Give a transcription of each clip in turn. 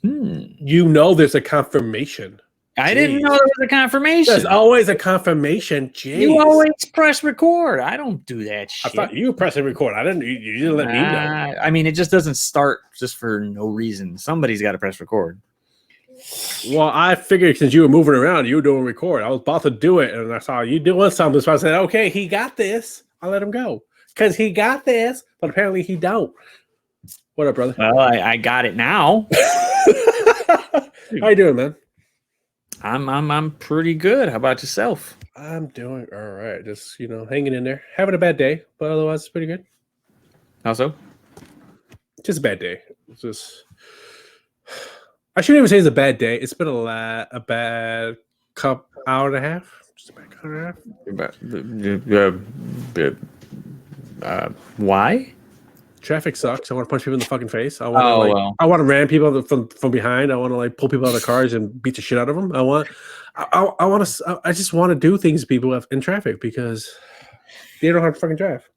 You know there's a confirmation. I didn't know there was a confirmation. There's always a confirmation. Jeez. You always press record. I don't do that shit. I thought you pressing record. I didn't. You didn't let me know. I mean, it just doesn't start just for no reason. Somebody's got to press record. Well, I figured since you were moving around, you were doing record. I was about to do it, and I saw you doing something. So I said, "Okay, he got this. I'll let him go because he got this." But apparently, he don't. What up, brother? Well, I got it now. How you doing, man? I'm pretty good. How about yourself? I'm doing all right. Just hanging in there, having a bad day, but otherwise, it's pretty good. How so? Just a bad day. It's just. I shouldn't even say it's a bad day. It's been a bad hour and a half. Just a bad hour and a half. Why? Traffic sucks. I want to punch people in the fucking face. I want to ram people from behind. I want to pull people out of cars and beat the shit out of them. I just want to do things to people in traffic because they don't have to fucking drive.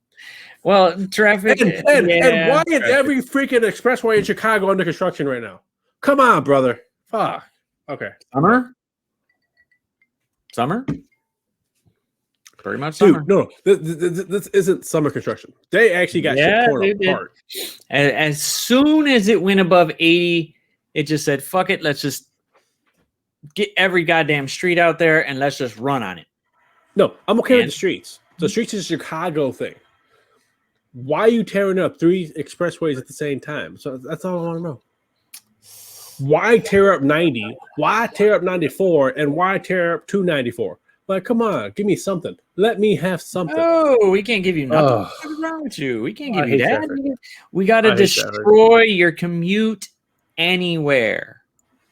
Well, traffic and why is every freaking expressway in Chicago under construction right now? Come on, brother. Fuck. Okay. Summer? Pretty much summer. Dude, no. This isn't summer construction. They actually got shit torn apart. As soon as it went above 80, it just said, fuck it. Let's just get every goddamn street out there and let's just run on it. No, I'm okay with the streets. The streets is a Chicago thing. Why are you tearing up 3 expressways at the same time? So that's all I want to know. Why tear up 90? Why tear up 94? And why tear up 294? Like, come on, give me something. Let me have something. Oh, we can't give you nothing. What's wrong with you? We can't give you that. We got to destroy your commute anywhere.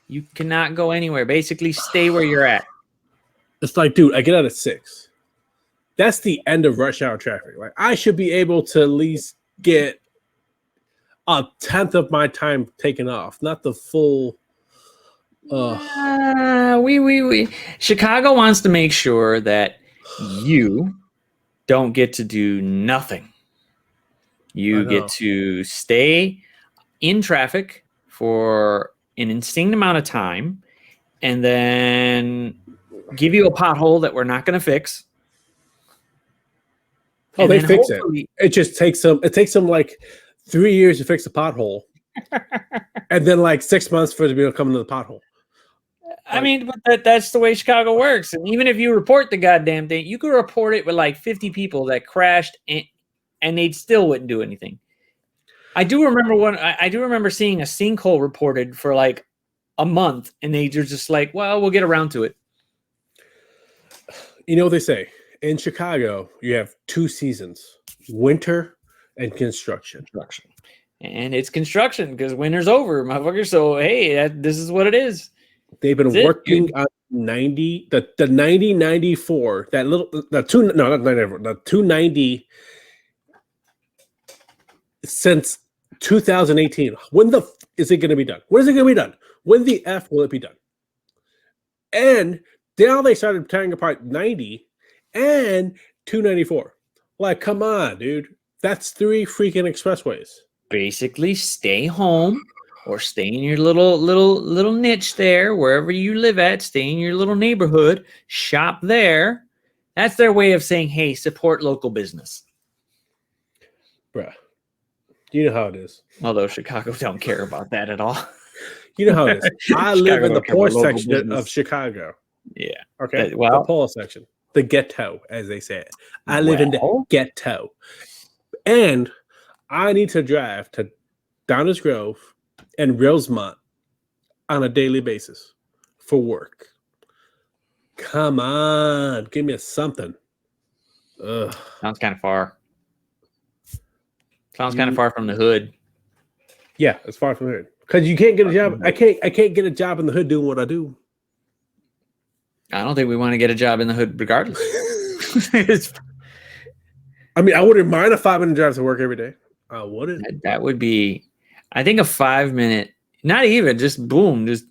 You cannot go anywhere. Basically, stay where you're at. It's like, dude, I get out at 6. That's the end of rush hour traffic. Like, I should be able to at least get a 10th of my time taken off, not the full. Chicago wants to make sure that you don't get to do nothing. You get to stay in traffic for an insane amount of time, and then give you a pothole that we're not going to fix. Oh, they fix it. It just takes them. It takes them like 3 years to fix a pothole, and then like 6 months for it to be able to come into the pothole. I mean, but that's the way Chicago works. And even if you report the goddamn thing, you could report it with like 50 people that crashed, and they still wouldn't do anything. I do remember seeing a sinkhole reported for like a month, and they are just like, "Well, we'll get around to it." You know what they say in Chicago? You have 2 seasons: winter and construction. And it's construction because winter's over, motherfucker. So hey, this is what it is. They've been working on 90, the 90-94, that little, the 290 since 2018. When is it going to be done? When is it going to be done? When the F will it be done? And now they started tearing apart 90 and 294. Like, come on, dude. That's 3 freaking expressways. Basically, stay home. Or stay in your little niche there, wherever you live at. Stay in your little neighborhood. Shop there. That's their way of saying, hey, support local business. Bruh. You know how it is. Although Chicago don't care about that at all. You know how it is. I live in the poor section of Chicago. Yeah. Okay. The poor section. The ghetto, as they say it. I live in the ghetto. And I need to drive to Downers Grove and Rosemont on a daily basis for work. Come on, give me something. Ugh. Sounds kind of far. Sounds kind of far from the hood. Yeah, it's far from the hood because you can't get a job. I can't get a job in the hood doing what I do. I don't think we want to get a job in the hood regardless. I mean, I wouldn't mind a 5-minute drive to work every day. I wouldn't. That would be. I think a 5-minute, not even, just boom, just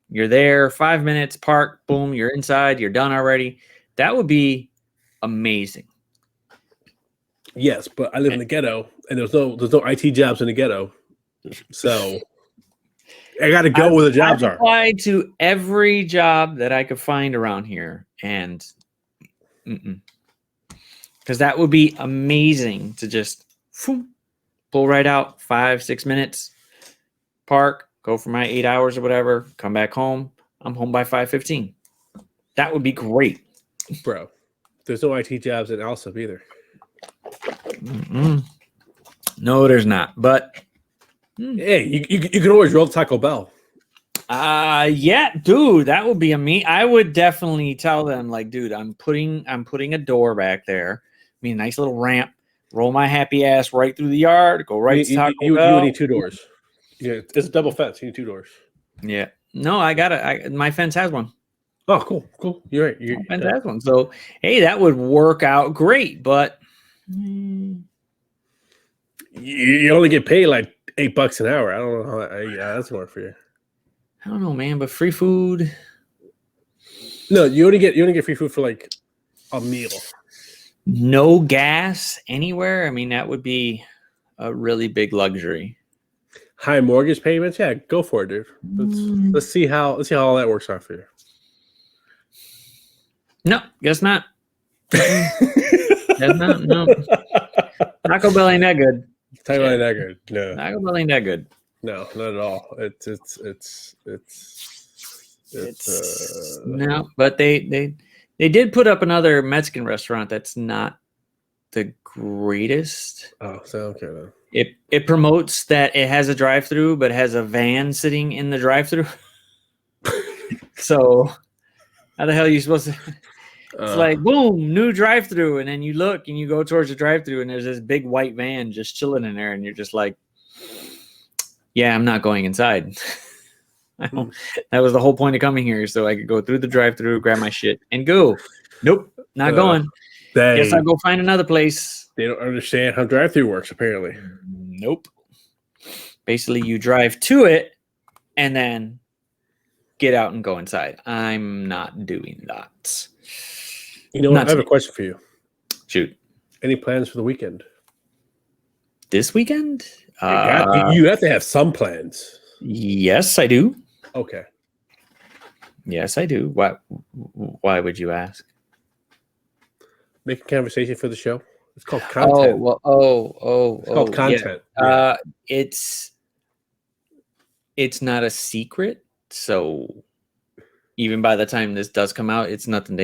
you're there, 5 minutes, park, boom, you're inside, you're done already. That would be amazing. Yes, but I live in the ghetto, and there's no IT jobs in the ghetto. So I got to go where the jobs I've are. applied to every job that I could find around here, and because that would be amazing to just pull right out 5-6 minutes, park, go for my 8 hours or whatever, come back home. I'm home by 5:15. That would be great, bro. There's no IT jobs in Alsop either. No, there's not. But hey, you can always roll Taco Bell. Yeah, dude, that would be amazing. I would definitely tell them, like, dude, I'm putting a door back there. I mean, a nice little ramp. Roll my happy ass right through the yard. Go right to Taco Bell. You would need 2 doors. Yeah, it's a double fence. You need 2 doors. Yeah. No, I got it. My fence has one. Oh, cool. You're right. My fence has one. So, hey, that would work out great. But you only get paid like $8 an hour. I don't know how that's going for you. I don't know, man. But free food. No, you only get free food for like a meal. No gas anywhere. I mean, that would be a really big luxury. High mortgage payments, yeah, go for it, dude. Let's see how all that works out for you. No, guess not. Guess not. No. Taco Bell ain't that good. Taco Bell ain't that good. No. Taco Bell ain't that good. No, not at all. It's no, but they did put up another Mexican restaurant that's not the greatest. Oh, so okay then. It promotes that it has a drive-through, but has a van sitting in the drive-through. So how the hell are you supposed to? It's like boom, new drive-through, and then you look and you go towards the drive-through, and there's this big white van just chilling in there, and you're just like, yeah, I'm not going inside. That was the whole point of coming here, so I could go through the drive-through, grab my shit, and go. Nope, not going. Guess I'll go find another place. They don't understand how drive-through works, apparently. Nope. Basically, you drive to it and then get out and go inside. I'm not doing that. You know what? I have a question for you. Shoot. Any plans for the weekend? This weekend? You have to have some plans. Yes, I do. Okay. Yes, I do. Why would you ask? Make a conversation for the show. It's called content. It's called content. Yeah. It's not a secret. So even by the time this does come out, it's nothing.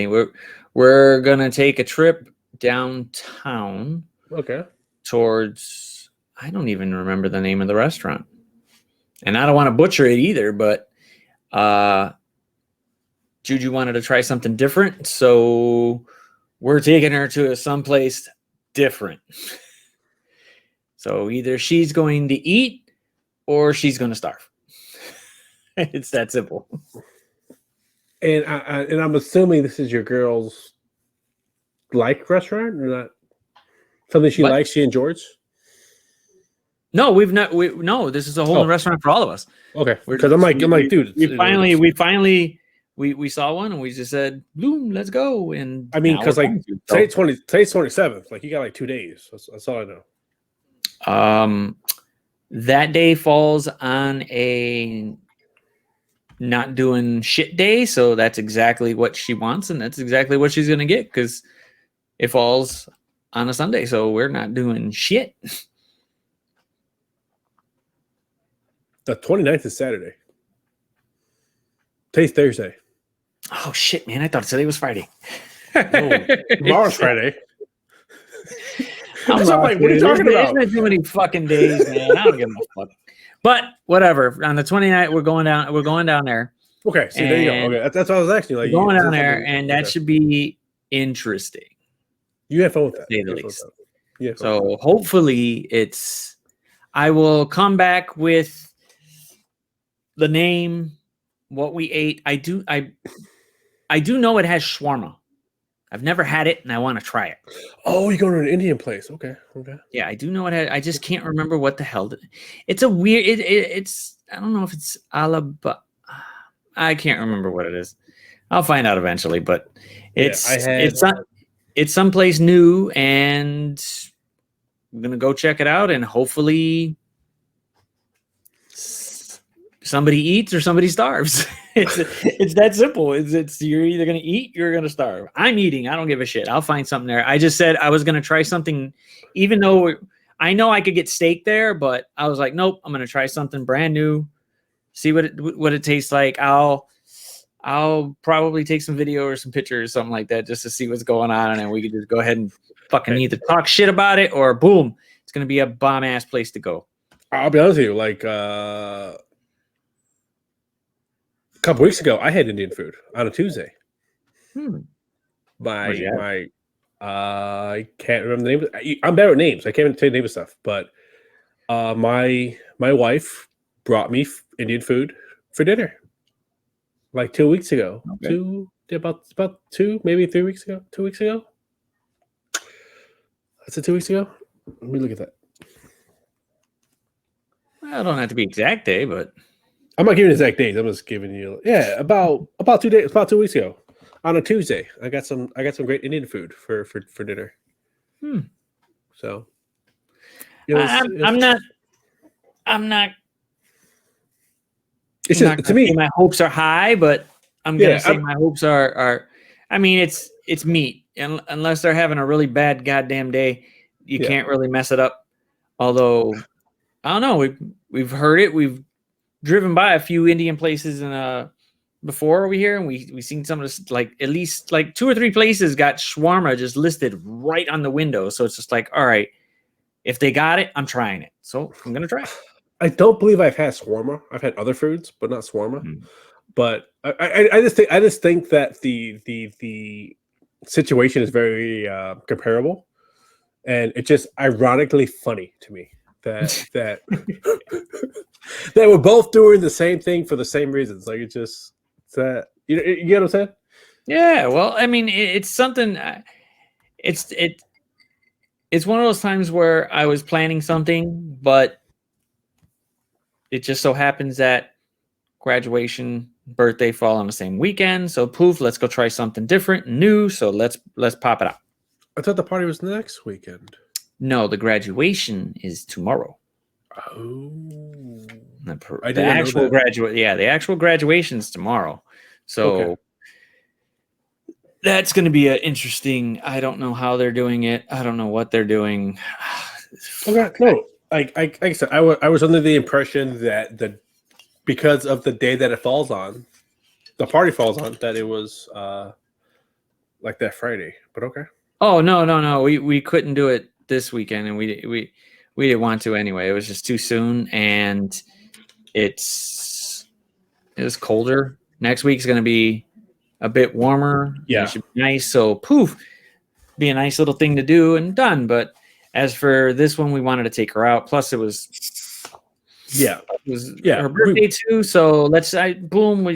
We're gonna take a trip downtown. Okay. Towards, I don't even remember the name of the restaurant, and I don't want to butcher it either. But Juju wanted to try something different, so we're taking her to someplace different. So either she's going to eat or she's going to starve. It's that simple. And I'm assuming this is your girl's restaurant, or not? Something she likes, she enjoys? No, no, this is a whole new restaurant for all of us. Okay. Because I'm like, dude. We saw one and we just said, boom, let's go. And I mean, because like today's 27th. Like you got like 2 days. That's all I know. That day falls on a not doing shit day, so that's exactly what she wants, and that's exactly what she's gonna get because it falls on a Sunday, so we're not doing shit. The 29th is Saturday. Today's Thursday. Oh shit, man! I thought today was Friday. Tomorrow's Friday. I'm like, what are you talking about? There's too many fucking days, man. I don't give a fuck. But whatever. On the 29th, we're going down. We're going down there. Okay, so there you go. Okay, that's what I was asking. Like going down there, and that should be interesting. You have fun with that, to say the least. Yeah. So hopefully, it's. I will come back with the name, what we ate. I do know it has shawarma. I've never had it, and I want to try it. Oh, you go to an Indian place? Okay. Yeah, I do know it has. I just can't remember what the hell. It's a weird. It's. I don't know if it's Alaba. I can't remember what it is. I'll find out eventually, but it's someplace new, and I'm gonna go check it out, and hopefully somebody eats or somebody starves. It's that simple. It's you're either gonna eat, you're gonna starve. I'm eating. I don't give a shit. I'll find something there. I just said I was gonna try something, even though I know I could get steak there, but I was like, nope, I'm gonna try something brand new, see what it tastes like. I'll probably take some video or some pictures or something like that just to see what's going on, and then we could just go ahead and fucking either talk shit about it or boom, it's gonna be a bomb ass place to go. I'll be honest with you, like a couple weeks ago, I had Indian food on a Tuesday. I can't remember the name. I'm bad with names. I can't even tell you the name of stuff. But my wife brought me Indian food for dinner, like 2 weeks ago. Okay. About 2, maybe 3 weeks ago. 2 weeks ago. That's it. 2 weeks ago. Let me look at that. I don't have to be exact day, but I'm not giving exact days. I'm just giving you about 2 days, about 2 weeks ago, on a Tuesday. I got some great Indian food for dinner. So I'm not. It's just, to me, my hopes are high, but I'm gonna say my hopes are. I mean, it's meat, and unless they're having a really bad goddamn day, you can't really mess it up. Although I don't know, we've heard it. We've driven by a few Indian places before over here, and we seen some of this, like at least like 2 or 3 places got shawarma just listed right on the window. So it's just like, all right, if they got it, I'm trying it. So I'm gonna try it. I don't believe I've had shawarma. I've had other foods, but not shawarma. But I just think that the situation is very comparable, and it's just ironically funny to me that that we're both doing the same thing for the same reasons. Like it's that you get what I'm saying? Yeah. Well, I mean, it's something. It's one of those times where I was planning something, but it just so happens that graduation, birthday fall on the same weekend. So poof, let's go try something different, new. So let's pop it out. I thought the party was next weekend. No, the graduation is tomorrow. Oh, the actual graduate. Yeah, the actual graduation is tomorrow. So that's going to be an interesting. I don't know how they're doing it. I don't know what they're doing. Okay, no. Like I said, I was under the impression that because of the day that it falls on, the party falls on, that it was like that Friday. But okay. Oh no. We couldn't do it this weekend, and we didn't want to anyway. It was just too soon, and it was colder. Next week's going to be a bit warmer. Yeah, it should be nice. So poof, be a nice little thing to do and done. But as for this one, we wanted to take her out. Plus, it was her birthday too. So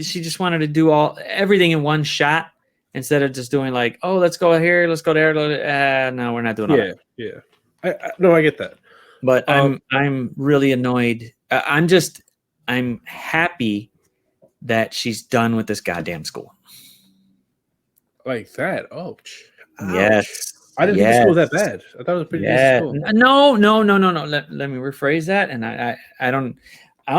she just wanted to do everything in one shot instead of just doing like, oh, let's go here, let's go there. No, we're not doing all that. Yeah. I get that. But I'm really annoyed. I'm happy that she's done with this goddamn school. Like that. Oh, yes. I didn't think the school was that bad. I thought it was pretty decent school. No. Let me rephrase that. And I don't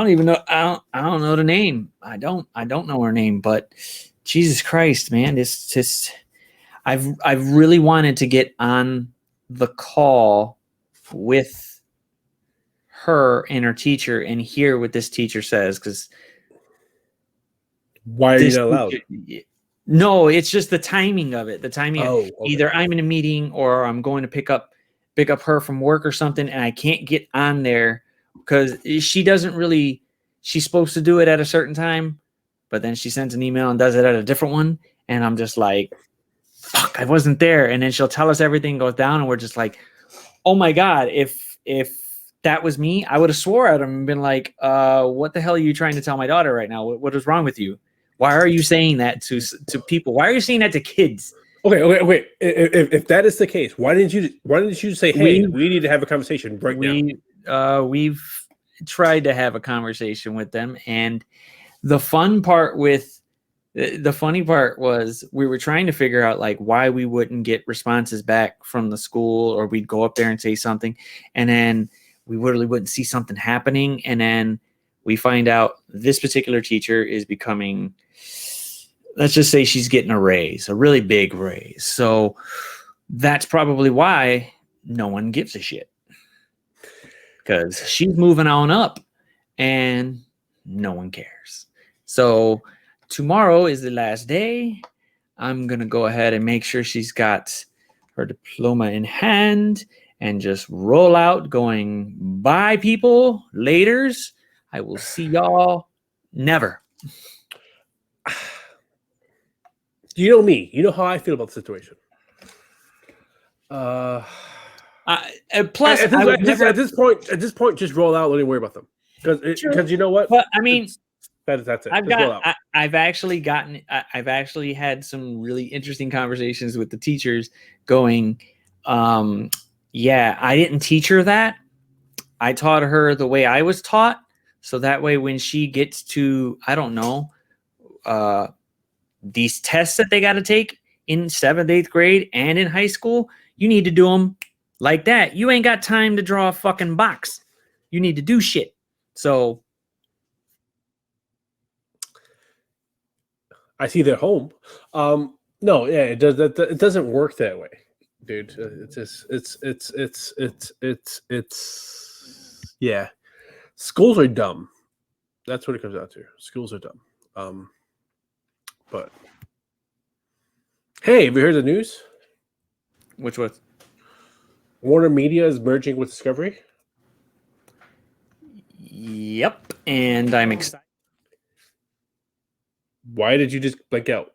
even know. I don't know the name. I don't know her name. But Jesus Christ, man, it's just I've really wanted to get on the call with her and her teacher and hear what this teacher says, because why are you not allowed? No, it's just the timing of it. The timing. Okay. Either I'm in a meeting or I'm going to pick up her from work or something, and I can't get on there because she doesn't really. She's supposed to do it at a certain time, but then she sends an email and does it at a different one, and I'm just like, "Fuck, I wasn't there." And then she'll tell us everything goes down, and we're just like, "Oh my god, if that was me, I would have swore at him and been like, what the hell are you trying to tell my daughter right now? What is wrong with you? Why are you saying that to people? Why are you saying that to kids?" Okay. If that is the case, why didn't you say, "Hey, we need to have a conversation right now"? We've tried to have a conversation with them, and the funny part was we were trying to figure out like why we wouldn't get responses back from the school, or we'd go up there and say something, and then we literally wouldn't see something happening, and then we find out this particular teacher is becoming, let's just say she's getting a raise, a really big raise. So that's probably why no one gives a shit, because she's moving on up and no one cares. So tomorrow is the last day. I'm going to go ahead and make sure she's got her diploma in hand and just roll out going, bye people, laters. I will see y'all never. You know me. You know how I feel about the situation. Plus, at this point, just roll out. Don't even worry about them, because you know what? But I mean, that's it. I've actually had some really interesting conversations with the teachers going, yeah, I didn't teach her that. I taught her the way I was taught. So that way, when she gets to, I don't know, these tests that they got to take in 7th, 8th grade and in high school, you need to do them like that. You ain't got time to draw a fucking box. You need to do shit. So I see they're home. No, yeah, it does. It doesn't work that way, dude. It's yeah. Schools are dumb. That's what it comes down to. Schools are dumb. But hey, have you heard the news? Which was? Warner Media is merging with Discovery. Yep, and I'm excited. Why did you just blank out?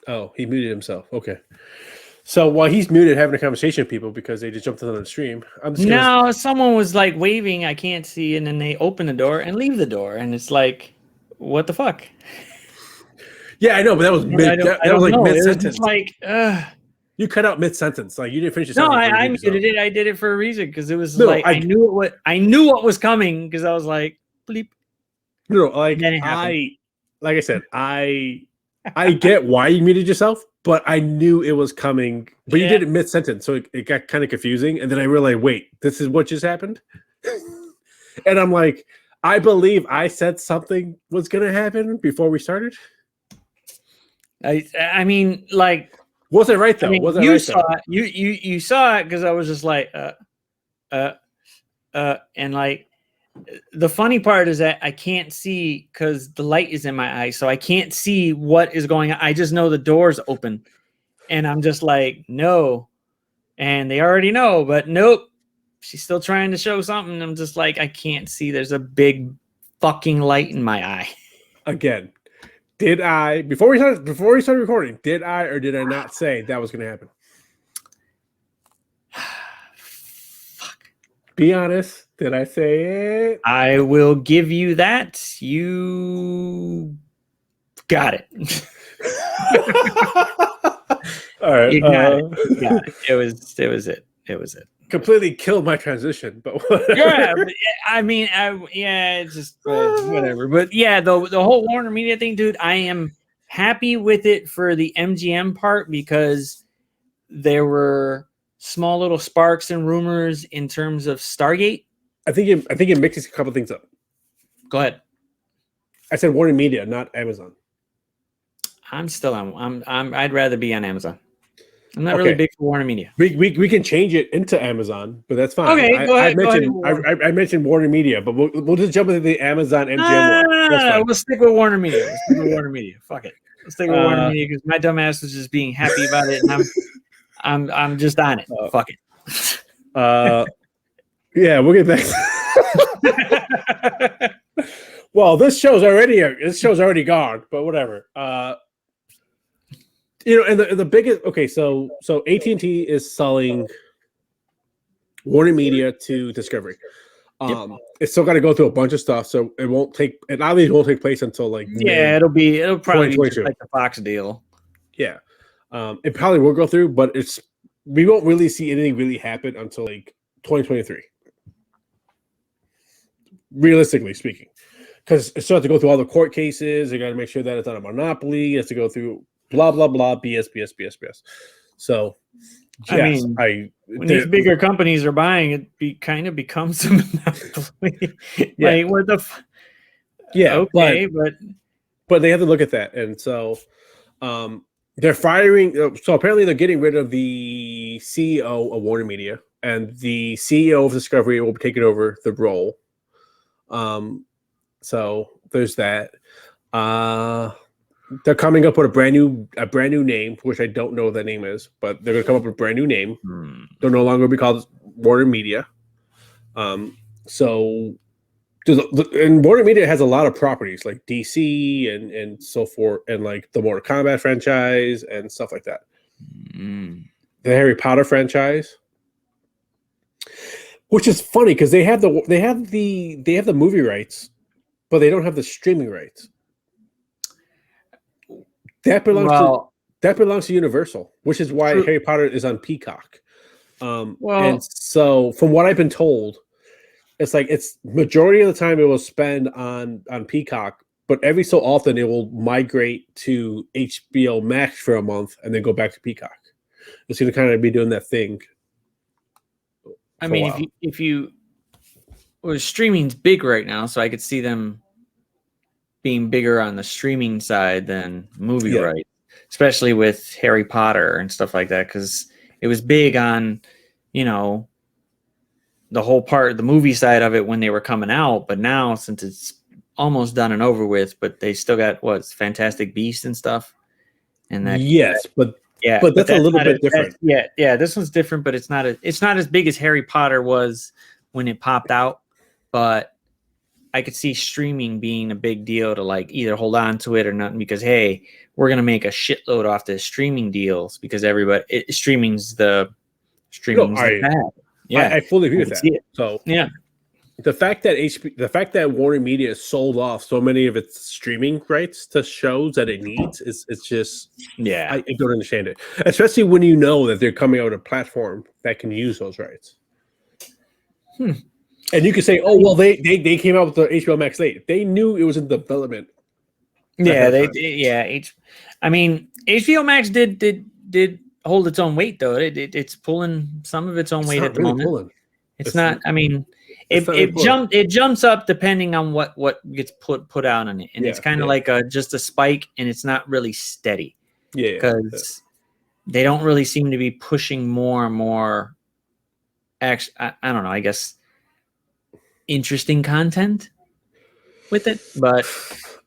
Oh, he muted himself. Okay. So while he's muted, having a conversation with people because they just jumped on the stream. No, someone was like waving, I can't see, and then they open the door and leave the door, and it's like, what the fuck? Yeah, I know, but that was mid. That was like mid sentence. Like, you cut out mid sentence. Like you didn't finish. No, I muted it. I did it for a reason because it was I knew what was coming because I was like, bleep. No, like I said, I get why you muted yourself, but I knew it was coming. But you did it mid sentence, so it got kind of confusing. And then I realized, wait, this is what just happened. And I'm like, I believe I said something was going to happen before we started. I mean, like, was it right though? Was it right saw it. You saw it because I was just like, and like. The funny part is that I can't see because the light is in my eye, so I can't see what is going on. I just know the door's open, and I'm just like, no, and they already know, but nope, she's still trying to show something. I'm just like, I can't see. There's a big fucking light in my eye. Again, did I before we started recording? Did I or did I not say that was going to happen? Fuck. Be honest. Did I say it? I will give you that. You got it. All right. You got it. It was it. Completely killed my transition, but yeah, but I mean, it's just whatever. But yeah, the whole Warner Media thing, dude, I am happy with it for the MGM part because there were small little sparks and rumors in terms of Stargate. I think it mixes a couple things up. Go ahead. I said Warner Media, not Amazon. I'm still on. I'd rather be on Amazon. I'm not really big for Warner Media. We can change it into Amazon, but that's fine. Okay, go ahead. I mentioned Warner Media, but we'll just jump into the Amazon MGM one. No, we'll stick with Warner Media. Fuck it. Let's stick with Warner Media because my dumbass was just being happy about it, and I'm just on it. Fuck it. Yeah, we'll get back. Well, this show's already gone, but whatever. And the biggest. Okay, so AT&T is selling Warner Media to Discovery. It's still got to go through a bunch of stuff, so it won't take. It obviously won't take place until like it'll probably be just like the Fox deal. Yeah, it probably will go through, but we won't really see anything really happen until like 2023. Realistically speaking, because it still has to go through all the court cases. They got to make sure that it's not a monopoly. It has to go through blah blah blah BS. So I mean, when these bigger companies are buying, it kind of becomes a monopoly. Like, what the? Okay, but they have to look at that, and so they're firing. So apparently, they're getting rid of the CEO of Warner Media, and the CEO of Discovery will be taking over the role. So there's that. They're coming up with a brand new name, which I don't know what that name is, but they're going to come up with a brand new name. They'll no longer be called Warner Media. So, and Warner Media has a lot of properties like DC and so forth, and like the Mortal Kombat franchise and stuff like that. The Harry Potter franchise, which is funny because they have the movie rights, but they don't have the streaming rights. That belongs to Universal, which is why Harry Potter is on Peacock. And so from what I've been told, it's like it's majority of the time it will spend on Peacock, but every so often it will migrate to HBO Max for a month and then go back to Peacock. It's going to kind of be doing that thing. I mean, if you streaming's big right now, so I could see them being bigger on the streaming side than movie rights, especially with Harry Potter and stuff like that, because it was big on, the whole part of the movie side of it when they were coming out. But now, since it's almost done and over with, but they still got Fantastic Beasts and stuff. And that but that's a little bit different. This one's different, but it's not as big as Harry Potter was when it popped out. But I could see streaming being a big deal to like either hold on to it or not, because hey, we're gonna make a shitload off the streaming deals because streaming's the bad. Yeah, I fully agree with that. So the fact that Warner Media sold off so many of its streaming rights to shows that it needs it's just I don't understand it, especially when you know that they're coming out with a platform that can use those rights. And you can say, oh, well, they came out with the HBO Max late. They knew it was in development. I mean, HBO Max did hold its own weight, though. It's pulling some of its own weight at the moment. It's not. I mean, it jumps up depending on what gets put out on it, and it's kind of like just a spike, and it's not really steady. Because they don't really seem to be pushing more and more. I don't know. I guess. Interesting content with it, but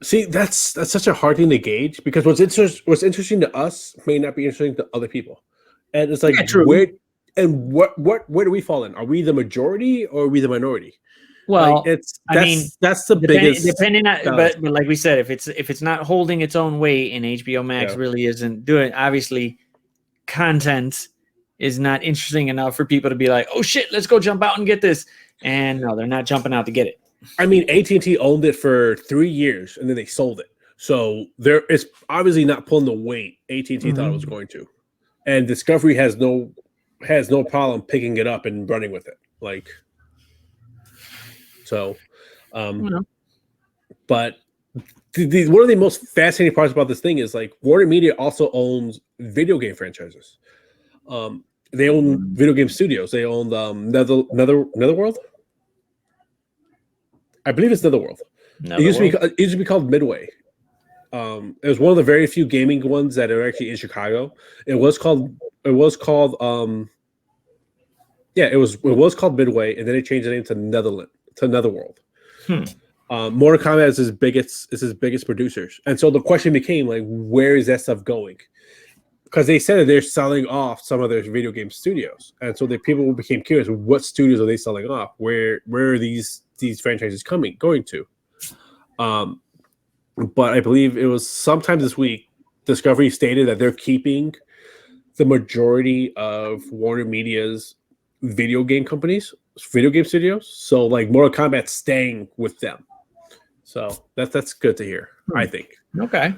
see, that's such a hard thing to gauge because what's interesting to us may not be interesting to other people, and it's like where do we fall in? Are we the majority or are we the minority? Well, that's the biggest depending on, but like we said, if it's not holding its own weight and HBO Max really isn't doing, obviously, content is not interesting enough for people to be like, oh shit, let's go jump out and get this. And no, they're not jumping out to get it. I mean, AT&T owned it for 3 years, and then they sold it. So it's obviously not pulling the weight AT&T thought it was going to. And Discovery has no problem picking it up and running with it. Like, so, but one of the most fascinating parts about this thing is like Warner Media also owns video game franchises. They own video game studios. They own Netherworld. I believe it's Netherworld. It used to be called Midway. It was one of the very few gaming ones that are actually in Chicago. It was called Midway, and then they changed the name to Netherworld. Mortal Kombat is his biggest producers, and so the question became like, where is that stuff going? Because they said that they're selling off some of their video game studios, and so the people became curious: what studios are they selling off? Where are these franchises going to? But I believe it was sometime this week, Discovery stated that they're keeping the majority of Warner Media's video game studios. So like Mortal Kombat's staying with them. So that's good to hear, I think. Okay.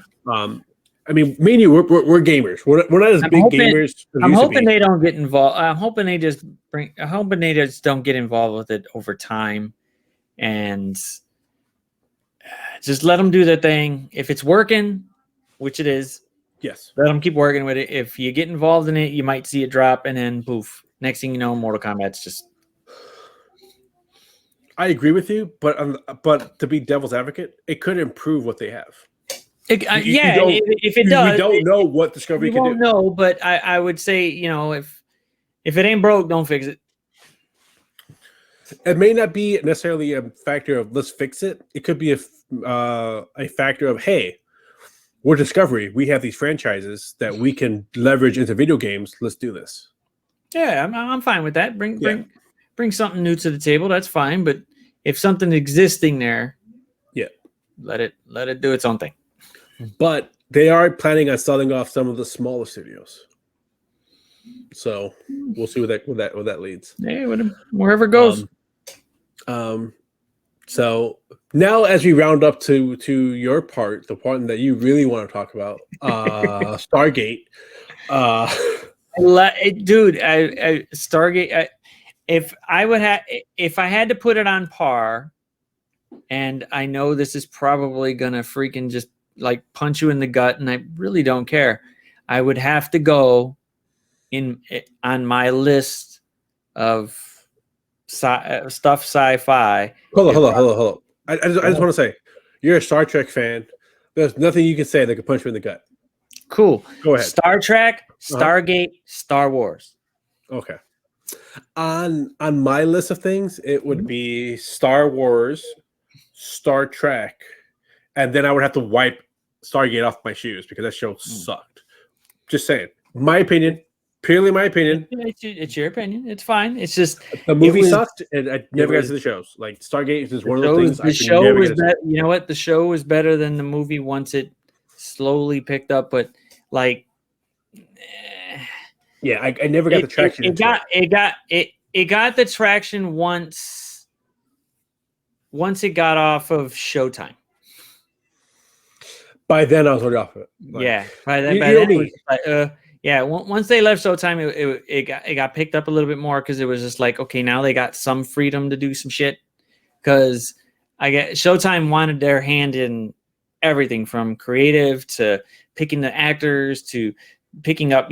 I mean, me and you, we're gamers. We're not as big gamers. I'm hoping they don't get involved. I'm hoping they just don't get involved with it over time, and just let them do their thing. If it's working, which it is, Yes. Let them keep working with it. If you get involved in it, you might see it drop, and then poof. Next thing you know, Mortal Kombat's just. I agree with you, but to be devil's advocate, it could improve what they have. If it does, we don't know what Discovery can do. We won't know, but I would say, if it ain't broke, don't fix it. It may not be necessarily a factor of let's fix it. It could be a factor of, hey, we're Discovery. We have these franchises that we can leverage into video games. Let's do this. Yeah, I'm fine with that. Bring something new to the table. That's fine. But if something existing there, let it do its own thing. But they are planning on selling off some of the smaller studios. So we'll see where that leads. Hey, wherever it goes. So now as we round up to your part, the part that you really want to talk about, Stargate. Dude, Stargate. If I had to put it on par, and I know this is probably gonna freaking just like punch you in the gut, and I really don't care, I would have to go on my list of stuff sci-fi. Hold on. I just want to say, you're a Star Trek fan. There's nothing you can say that could punch you in the gut. Cool. Go ahead. Star Trek, Stargate, Star Wars. Okay. On my list of things, it would be Star Wars, Star Trek, and then I would have to wipe Stargate off my shoes because that show sucked. Just saying. My opinion. Purely my opinion. It's your opinion. It's fine. It's just the movie sucked, and I never got to the shows. Like Stargate is just one of those things. The show was better. You know what? The show was better than the movie once it slowly picked up, but like, yeah, I never got the traction. It got the traction once it got off of Showtime. By then, I was already off of it. By then it was like, once they left Showtime, it got picked up a little bit more because it was just like, okay, now they got some freedom to do some shit. Because Showtime wanted their hand in everything from creative to picking the actors to picking up,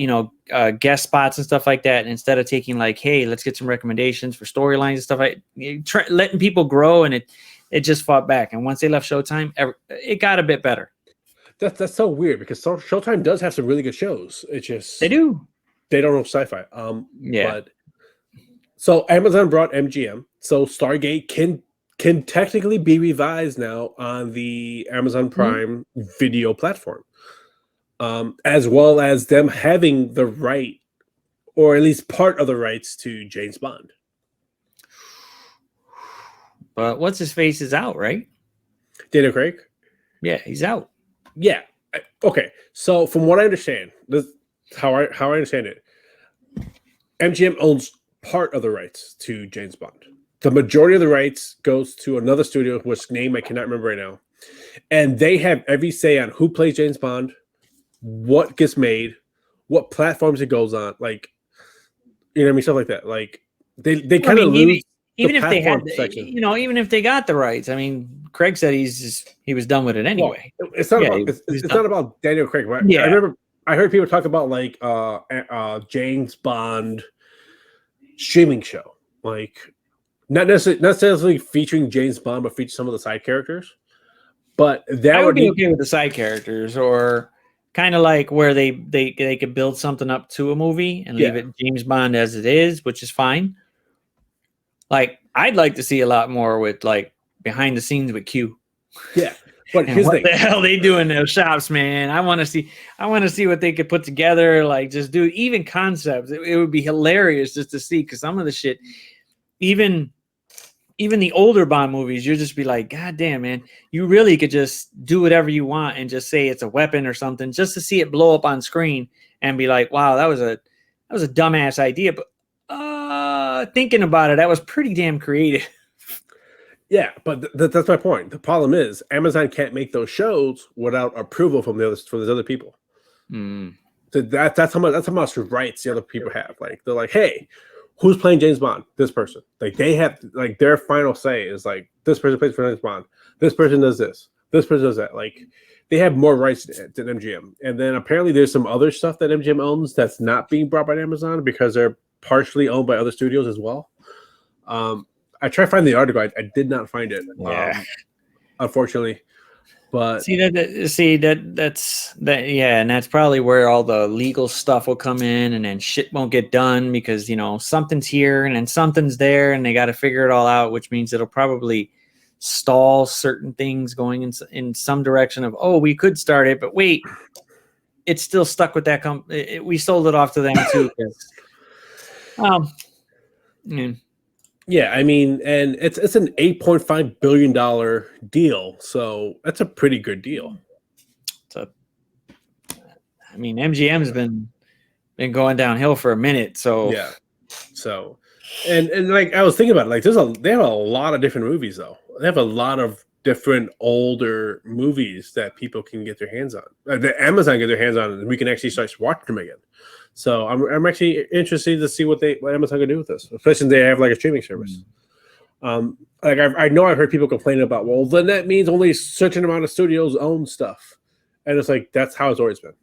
guest spots and stuff like that. Instead of taking like, hey, let's get some recommendations for storylines and stuff like letting people grow, and it just fought back. And once they left Showtime, it got a bit better. That's so weird because Showtime does have some really good shows. It's just they don't know sci-fi. But so Amazon brought MGM, so Stargate can technically be revised now on the Amazon Prime video platform, as well as them having the right, or at least part of the rights to James Bond. But what's his face is out, right? Daniel Craig. Yeah, he's out. Yeah. Okay. So from what I understand, this how I understand it, MGM owns part of the rights to James Bond. The majority of the rights goes to another studio, which name I cannot remember right now, and they have every say on who plays James Bond, what gets made, what platforms it goes on, like, you know what I mean, stuff like that. Like they kind of lose. Even if they had, even if they got the rights, I mean, Craig said he was done with it anyway. Well, it's not about Daniel Craig, right? Yeah. I heard people talk about like James Bond streaming show, like not necessarily featuring James Bond, but feature some of the side characters. But that would be okay with the side characters, or kind of like where they could build something up to a movie and leave it James Bond as it is, which is fine. Like, I'd like to see a lot more with like behind the scenes with Q. Yeah, but what the hell they do in those shops, man? I want to see what they could put together. Like, just do even concepts. It would be hilarious just to see, because some of the shit, even the older Bond movies, you'll just be like, God damn, man, you really could just do whatever you want and just say it's a weapon or something, just to see it blow up on screen and be like, wow, that was a dumbass idea, but thinking about it, that was pretty damn creative. Yeah, but that's my point. The problem is Amazon can't make those shows without approval from those other people. So that's how much rights the other people have. Like, they're like, hey, who's playing James Bond? This person. Like, they have, like, their final say is like, this person plays for James Bond. This person does this. This person does that. Like they have more rights than MGM, and then apparently there's some other stuff that MGM owns that's not being brought by Amazon because they're partially owned by other studios as well. I tried to find the article. I did not find it. Yeah. Unfortunately. But that's and that's probably where all the legal stuff will come in, and then shit won't get done because something's here and then something's there, and they got to figure it all out, which means it'll probably stall certain things going in some direction of, oh, we could start it, but wait, it's still stuck with that we sold it off to them too. Yeah, I mean, and it's an $8.5 billion deal, so that's a pretty good deal. MGM's been going downhill for a minute, so yeah. So, and like I was thinking about it, like they have a lot of different movies though. They have a lot of different older movies that people can get their hands on. That Amazon get their hands on, and we can actually start watching them again. So I'm actually interested to see what Amazon can do with this, especially since they have like a streaming service. Like I know I've heard people complaining about, well, then that means only a certain amount of studios own stuff, and it's like that's how it's always been.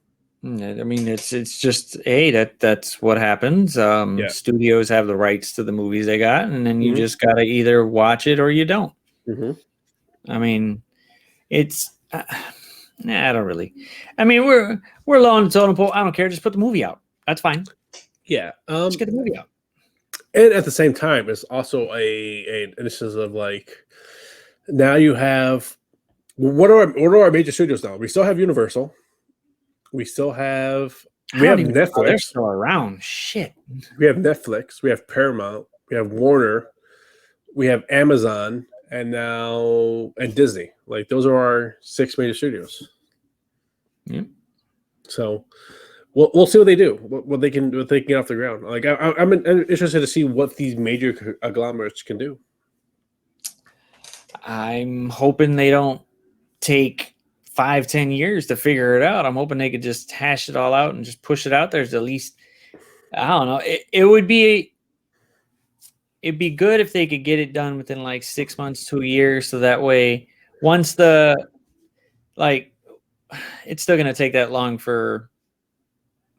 I mean, it's just that's what happens. Studios have the rights to the movies they got, and then you just gotta either watch it or you don't. I mean, it's I don't really. I mean, we're low on the totem pole. I don't care. Just put the movie out. That's fine. Yeah. Just get the movie out. And at the same time, it's also an instance of like, now you have what are our major studios now? We still have Universal. We still have Netflix. They're still around. Shit. We have Netflix. We have Paramount. We have Warner. We have Amazon, and Disney. Like those are our 6 major studios. Yeah. So we'll see what they do. What they can get off the ground. Like I'm interested to see what these major conglomerates can do. I'm hoping they don't take 5-10 years to figure it out. I'm hoping they could just hash it all out and just push it out there. At least, I don't know. It'd be good if they could get it done within like 6 months to a year. So that way, once it's still going to take that long for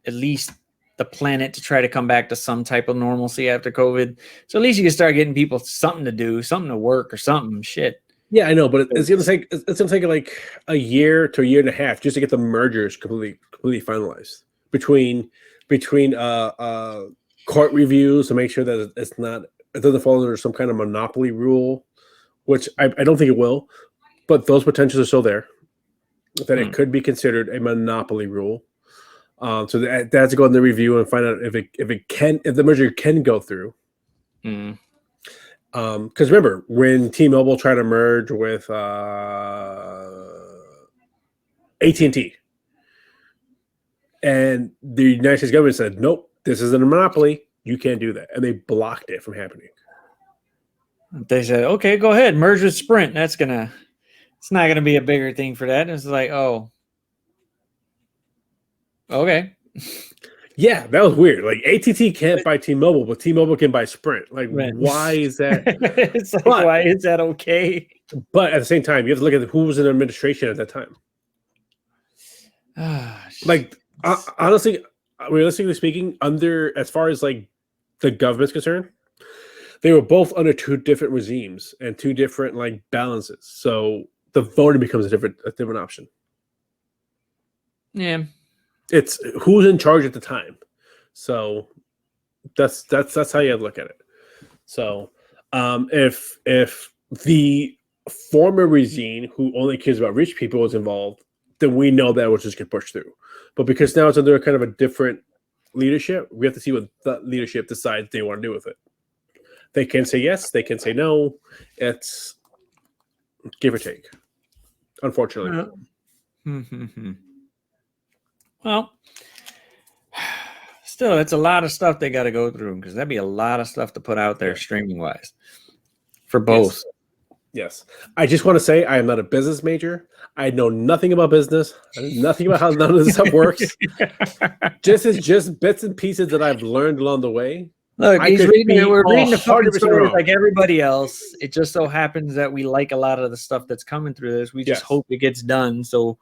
at least the planet to try to come back to some type of normalcy after COVID. So at least you can start getting people something to do, something to work or something. Shit. Yeah, I know, but it's gonna take like a year to a year and a half just to get the mergers completely finalized between court reviews to make sure that it doesn't fall under some kind of monopoly rule, which I don't think it will, but those potentials are still there. That it could be considered a monopoly rule. So that has to go in the review and find out if the merger can go through. Because remember when T-Mobile tried to merge with AT&T, and the United States government said, "Nope, this isn't a monopoly. You can't do that," and they blocked it from happening. They said, "Okay, go ahead, merge with Sprint. It's not gonna be a bigger thing for that." And it's like, oh, okay. Yeah, that was weird. Like AT&T can't buy T-Mobile, but T-Mobile can buy Sprint. Like, why is that? It's like, why is that okay? But at the same time, you have to look at who was in administration at that time. Like, honestly, realistically speaking, as far as like the government's concerned, they were both under 2 different regimes and 2 different like balances. So the voting becomes a different option. Yeah. It's who's in charge at the time. So that's how you have to look at it. So if the former regime who only cares about rich people is involved, then we know that will just get pushed through. But because now it's under kind of a different leadership, we have to see what the leadership decides they want to do with it. They can say yes, they can say no. It's give or take, unfortunately. Well, still, it's a lot of stuff they got to go through because that'd be a lot of stuff to put out there streaming wise for both. Yes. I just want to say I am not a business major. I know nothing about business. I know nothing about how none of this stuff works. Just bits and pieces that I've learned along the way. Look, I he's could reading. be We're reading the fucking 100% stories wrong. like everybody else. It just so happens that we like a lot of the stuff that's coming through this. We just Yes. hope it gets done so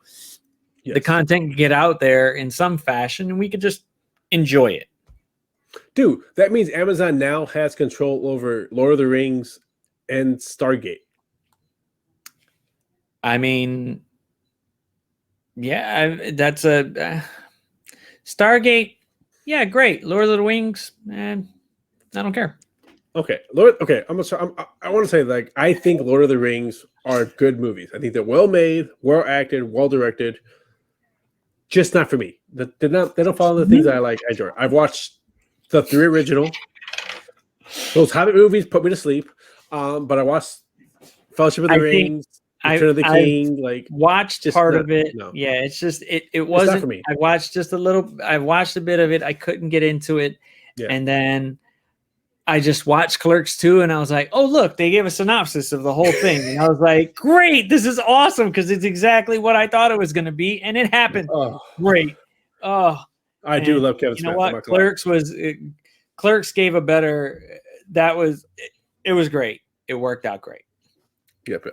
the Yes. content can get out there in some fashion, and we could just enjoy it. Dude, that means Amazon now has control over Lord of the Rings and Stargate. I mean, yeah, that's a Stargate. Yeah, great. Lord of the Rings, man. I don't care. Okay, Lord. Okay, I want to say, like, I think Lord of the Rings are good movies. I think they're well made, well acted, well directed. Just not for me. They don't follow the things that I like. I enjoy. I've watched the 3 original. Those Hobbit movies put me to sleep. But I watched Fellowship of the Rings, Return of the King. Like, watched just part not- of it. no. Yeah, it's just it not wasn't for me. I watched just a little. I watched a bit of it. I couldn't get into it, Yeah. and then I just watched Clerks 2, and I was like, oh look, they gave a synopsis of the whole thing, and I was like, great, this is awesome because it's exactly what I thought it was going to be, and it happened. Oh, Great. Oh, I do and love Kevin you Smith. know I'm what? not gonna lie. Clerks gave a better. That was it. Was great. It worked out great. Yep.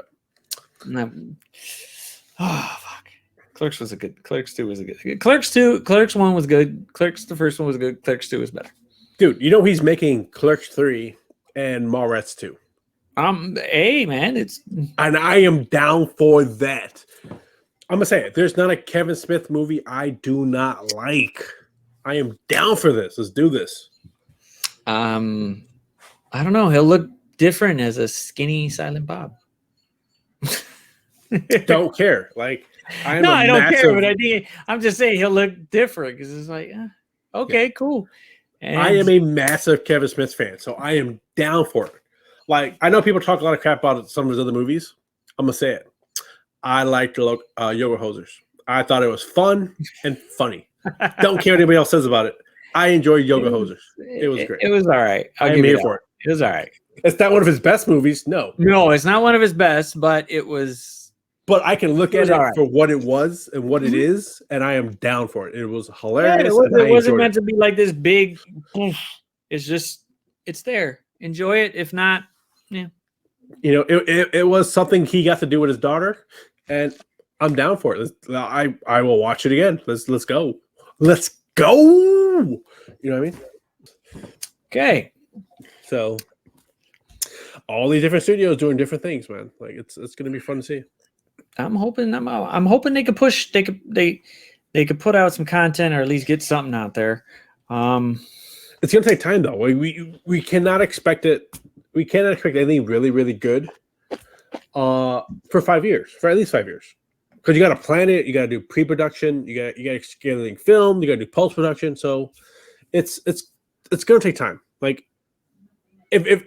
Oh fuck! Clerks was a good. Clerks 2 was a good. Clerks 2. Clerks 1 was good. Clerks the first one was good. Clerks 2 was better. Dude, you know he's making Clerks 3 and Mallrats 2. Hey man, it's And I am down for that. I'm gonna say it. There's not a Kevin Smith movie I do not like. I am down for this. Let's do this. I don't know. He'll look different as a skinny Silent Bob. Don't care. Like, I am I don't care, but I'm just saying he'll look different because it's like, okay, cool. And I am a massive Kevin Smith fan, so I am down for it. Like, I know people talk a lot of crap about some of his other movies. I'm gonna say it. I liked Yoga Hosers. I thought it was fun and funny. Don't care what anybody else says about it. I enjoyed Yoga Hosers. It was great. It was all right. I am here for it. It was all right. It's not one of his best movies, no. No, it's not one of his best, but it was. But I can look at it right. for what it was and what it is, and I am down for it. It was hilarious. Yeah, it wasn't meant to be like this big. It's just, it's there. Enjoy it. If not, yeah. You know, it was something he got to do with his daughter, and I'm down for it. I will watch it again. Let's go. Let's go. You know what I mean? Okay. So all these different studios doing different things, man. Like, it's gonna be fun to see. I'm hoping they could push. They could put out some content or at least get something out there. It's gonna take time though. We cannot expect it. We cannot expect anything really, really good for 5 years, for at least 5 years. Because you got to plan it, you got to do pre-production, you got to get everything filmed, you got to do post-production. So it's gonna take time. Like, if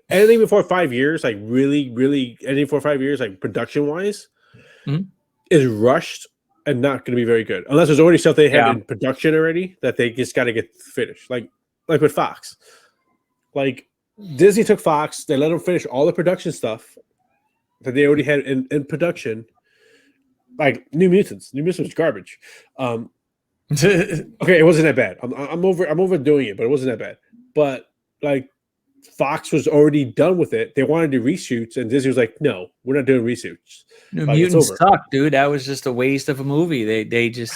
anything before 5 years, like really anything before 5 years, like production wise, is rushed and not going to be very good unless there's already stuff they have in production already that they just got to get finished. Like with Fox, like Disney took Fox, they let them finish all the production stuff that they already had in production. Like New Mutants was garbage. Okay, it wasn't that bad. I'm overdoing it, but it wasn't that bad. But like, Fox was already done with it. They wanted to do reshoots, and Disney was like, "No, we're not doing reshoots." New Mutants sucked, dude. That was just a waste of a movie. They just.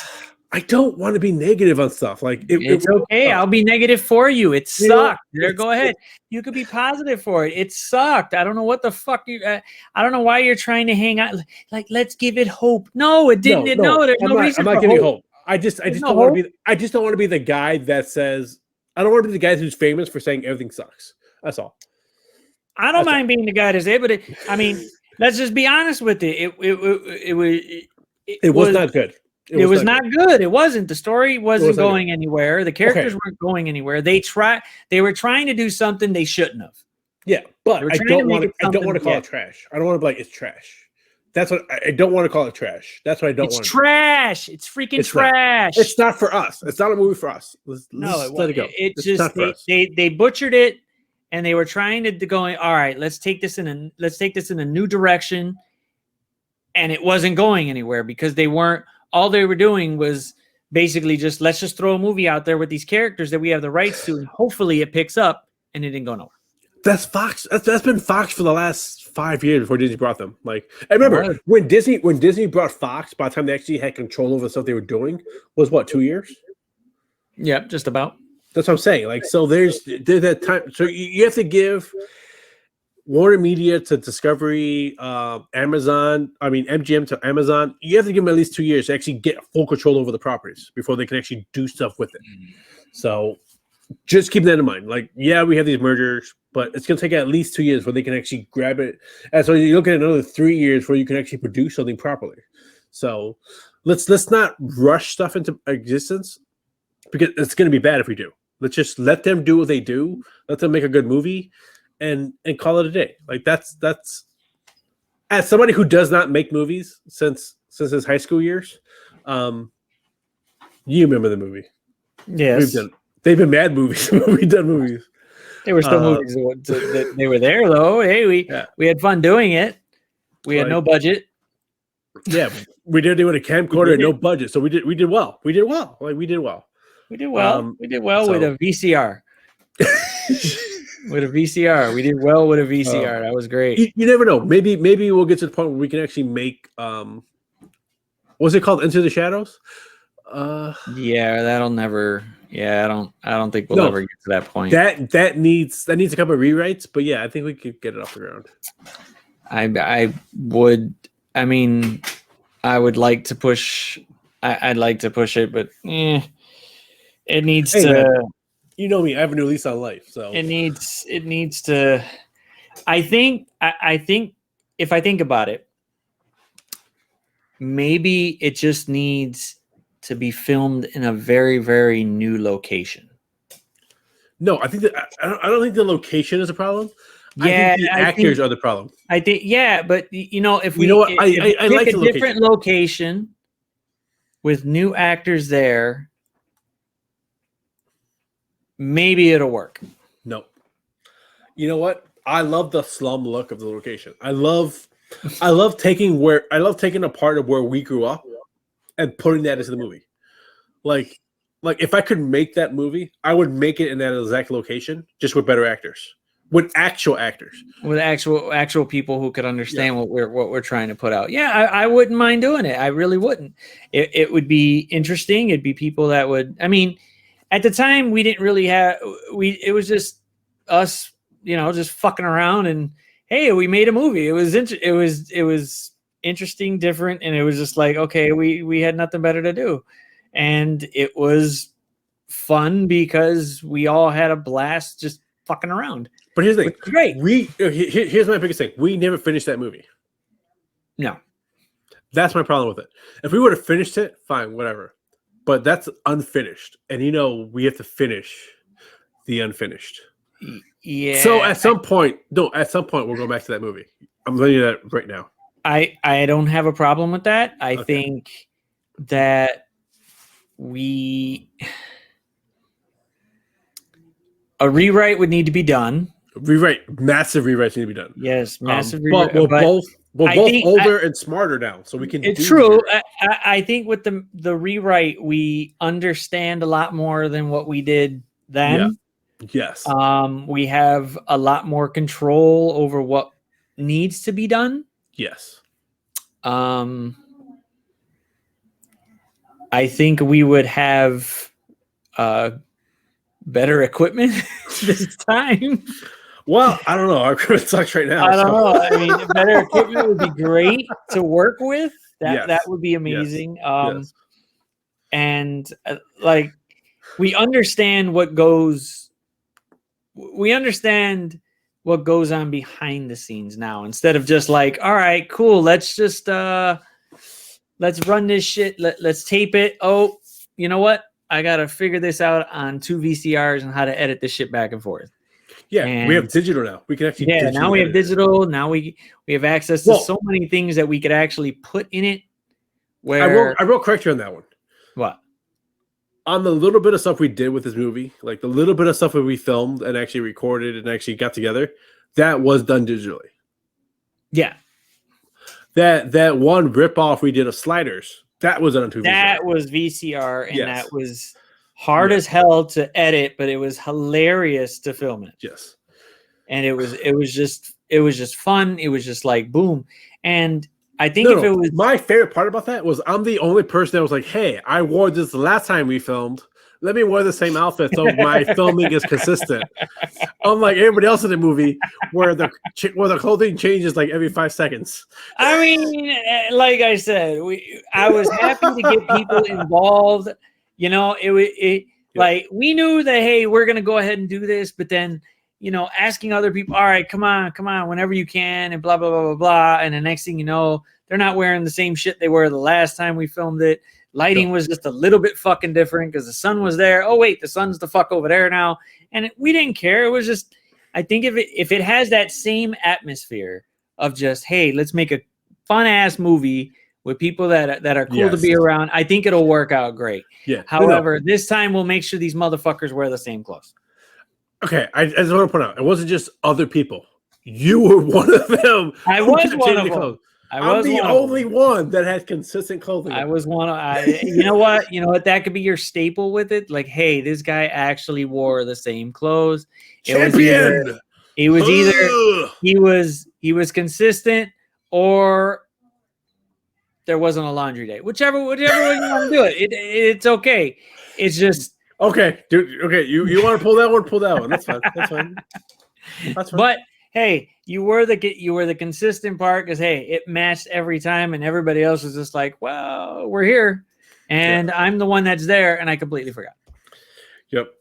I don't want to be negative on stuff. Like, it's okay. I'll be negative for you. It sucked. Go ahead. You could be positive for it. It sucked. I don't know what the fuck you. I don't know why you're trying to hang out. Like, let's give it hope. No, it didn't. No, there's no reason. I'm not giving hope. I just don't want to be. I just don't want to be the guy that says. I don't want to be the guy who's famous for saying everything sucks. That's all. I don't mind being the guy that's able to. I mean, let's just be honest with it. It was not good. It was not good. It wasn't. The story wasn't going anywhere. The characters weren't going anywhere. They were trying to do something they shouldn't have. Yeah, but I don't want to call it trash. I don't want to be like, it's trash. That's what I don't want to call it trash. That's what I don't want. It's trash. It's freaking trash. It's not for us. It's not a movie for us. Let's let it go. It's just they butchered it, and they were trying to going. All right, let's take this in a new direction, and it wasn't going anywhere because they weren't. All they were doing was basically just let's just throw a movie out there with these characters that we have the rights to, and hopefully it picks up, and it didn't go nowhere. That's Fox. That's been Fox for the last 5 years before Disney brought them. Like, I remember when Disney brought Fox. By the time they actually had control over the stuff they were doing, was what, 2 years? Yep, just about. That's what I'm saying. Like, so there's that time. So you have to give Warner Media to Discovery, Amazon. I mean MGM to Amazon. You have to give them at least 2 years to actually get full control over the properties before they can actually do stuff with it. So just keep that in mind. Like, yeah, we have these mergers, but it's going to take at least 2 years where they can actually grab it. And so you're looking at another 3 years where you can actually produce something properly. So let's not rush stuff into existence, because it's going to be bad if we do. Let's just let them do what they do. Let them make a good movie and call it a day. Like, that's as somebody who does not make movies since his high school years, you remember the movie. Yes. They've been mad movies. We've done movies. They were still movies. They were there though. Hey, we had fun doing it. We had no budget. Yeah, we did it with a camcorder and no budget, so we did well. We did well. Like, we did well. We did well. We did well with a VCR. With a VCR, we did well with a VCR. That was great. You never know. Maybe we'll get to the point where we can actually make what's it called? Into the Shadows. Yeah, that'll never. Yeah, I don't think we'll ever get to that point. That needs a couple of rewrites, but yeah, I think we could get it off the ground. I would. I mean, I would like to push. I'd like to push it, but it needs to. Man, you know me. I have a new lease on life, so it needs to. I think if I think about it, maybe it just needs to be filmed in a very, very new location. No, I think that I don't think the location is a problem. Yeah, I think the actors are the problem. I think, yeah, but if we I like pick a different location with new actors there, maybe it'll work. No, you know what? I love the slum look of the location. I love taking a part of where we grew up and putting that into the movie. Like if I could make that movie, I would make it in that exact location, just with better actors, with actual actors, with actual people who could understand what we're trying to put out. Yeah, I wouldn't mind doing it. I really wouldn't. It would be interesting. It'd be people that would. I mean, at the time we didn't really have. It was just us, just fucking around, and hey, we made a movie. It was interesting, different, and it was just like, okay, we had nothing better to do, and it was fun because we all had a blast just fucking around. But here's the thing, great. Here's my biggest thing: we never finished that movie. No, that's my problem with it. If we would have finished it, fine, whatever. But that's unfinished, and we have to finish the unfinished. Yeah. So at some point we'll go back to that movie. I'm letting you that right now. I don't have a problem with that. I think that a rewrite would need to be done. Massive rewrites need to be done. Yes, massive rewrite. But we're both older and smarter now, so we can. It's true. I think with the rewrite, we understand a lot more than what we did then. Yeah. Yes. We have a lot more control over what needs to be done. Yes. I think we would have better equipment this time. Well, I don't know. Our equipment sucks right now. I don't know. I mean, better equipment would be great to work with. That would be amazing. Yes. And we understand what goes. We understand what goes on behind the scenes now, instead of just like, all right, cool. Let's just let's run this shit. Let's tape it. Oh, you know what? I gotta figure this out on 2 VCRs and how to edit this shit back and forth. Yeah, and we have digital now. We can actually. Yeah, now we have digital. Now we have access to so many things that we could actually put in it. Where I will correct you on that one. What? On the little bit of stuff we did with this movie, like the little bit of stuff that we filmed and actually recorded and actually got together, that was done digitally. Yeah. That one ripoff we did of Sliders, That was on 2 VCR. That was VCR, and Yes. that was hard as hell to edit, but it was hilarious to film it. Yes. And it was just fun. It was just like boom. And I think if it was my favorite part about that was I'm the only person that was like, hey, I wore this the last time we filmed. Let me wear the same outfit so my filming is consistent. Unlike everybody else in the movie, where the clothing changes like every 5 seconds. I mean, like I said, I was happy to get people involved. You know, like we knew that, hey, we're gonna go ahead and do this, but then, you know, asking other people, all right, come on, whenever you can, and blah blah blah blah blah. And the next thing you know, they're not wearing the same shit they were the last time we filmed it. Lighting was just a little bit fucking different because the sun was there. Oh wait, the sun's the fuck over there now, and we didn't care. It was just, I think if it has that same atmosphere of just, hey, let's make a fun ass movie with people that are cool to be around, I think it'll work out great. Yeah. However, this time we'll make sure these motherfuckers wear the same clothes. Okay, I just want to point out, it wasn't just other people. You were one of them. I was one of them. I'm the only one that had consistent clothing. I was one of. You know what? That could be your staple with it. Like, hey, this guy actually wore the same clothes. He was either consistent, or there wasn't a laundry day. Whichever way you want to do it, it's okay. It's just okay, dude. Okay, you want to pull that one? Pull that one. That's fine. That's fine. That's fine. But hey, you were the consistent part because, hey, it matched every time, and everybody else was just like, well, we're here, and I'm the one that's there, and I completely forgot. Yep.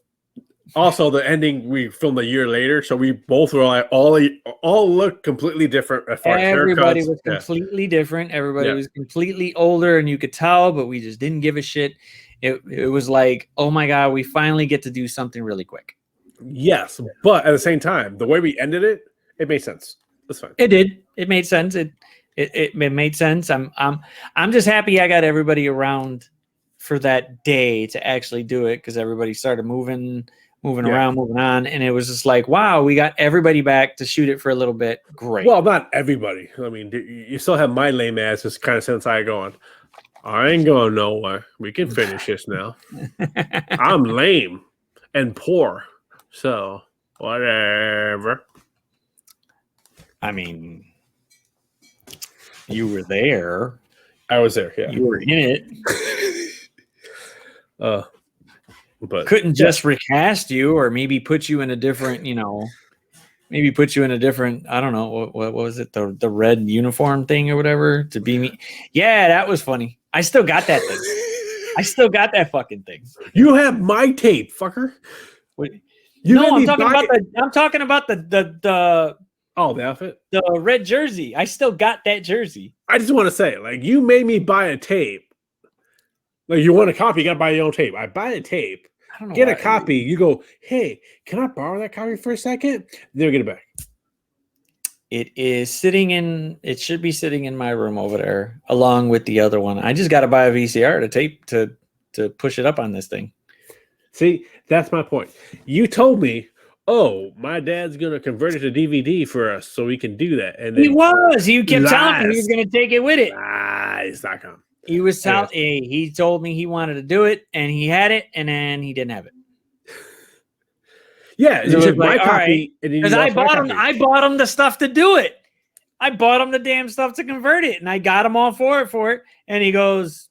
Also, the ending we filmed a year later, so we both were like all looked completely different. As far Everybody as was completely different. Everybody was completely older, and you could tell, but we just didn't give a shit. It was like, oh my god, we finally get to do something really quick. Yes, but at the same time, the way we ended it, it made sense. That's fine. It did. It made sense. It made sense. I'm just happy I got everybody around for that day to actually do it because everybody started moving around, moving on, and it was just like, wow, we got everybody back to shoot it for a little bit. Great. Well, not everybody. I mean, you still have my lame ass just kind of since I going, I ain't going nowhere. We can finish this now. I'm lame and poor, so whatever. I mean, you were there. I was there. Yeah, you were in it. But couldn't just recast you, or maybe put you in a different, I don't know, what was it, the red uniform thing or whatever to be me. Yeah, that was funny. I still got that thing. I still got that fucking thing. You have my tape, fucker. I'm talking about the the outfit, the red jersey. I still got that jersey. I just want to say, like, you made me buy a tape. Like, you want a copy, you got to buy your own tape. I buy the tape, get a copy. You go, hey, can I borrow that copy for a second? They'll get it back. It should be sitting in my room over there, along with the other one. I just got to buy a VCR to tape to push it up on this thing. See, that's my point. You told me, oh, my dad's going to convert it to DVD for us so we can do that. And then he kept telling me he was going to take it with it. Lies.com. He was he told me he wanted to do it, and he had it, and then he didn't have it. Yeah, you took my copy, because I bought him the stuff to do it. I bought him the damn stuff to convert it, and I got him all for it. And he goes,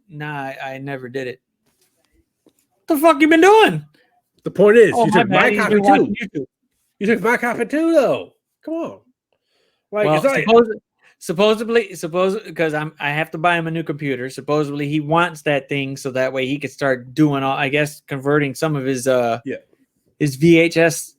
"Nah, I never did it." What the fuck you been doing? The point is, you took my copy too. You took my copy too, though. Come on. Like, supposedly, because I have to buy him a new computer. Supposedly, he wants that thing so that way he could start doing converting some of his his VHS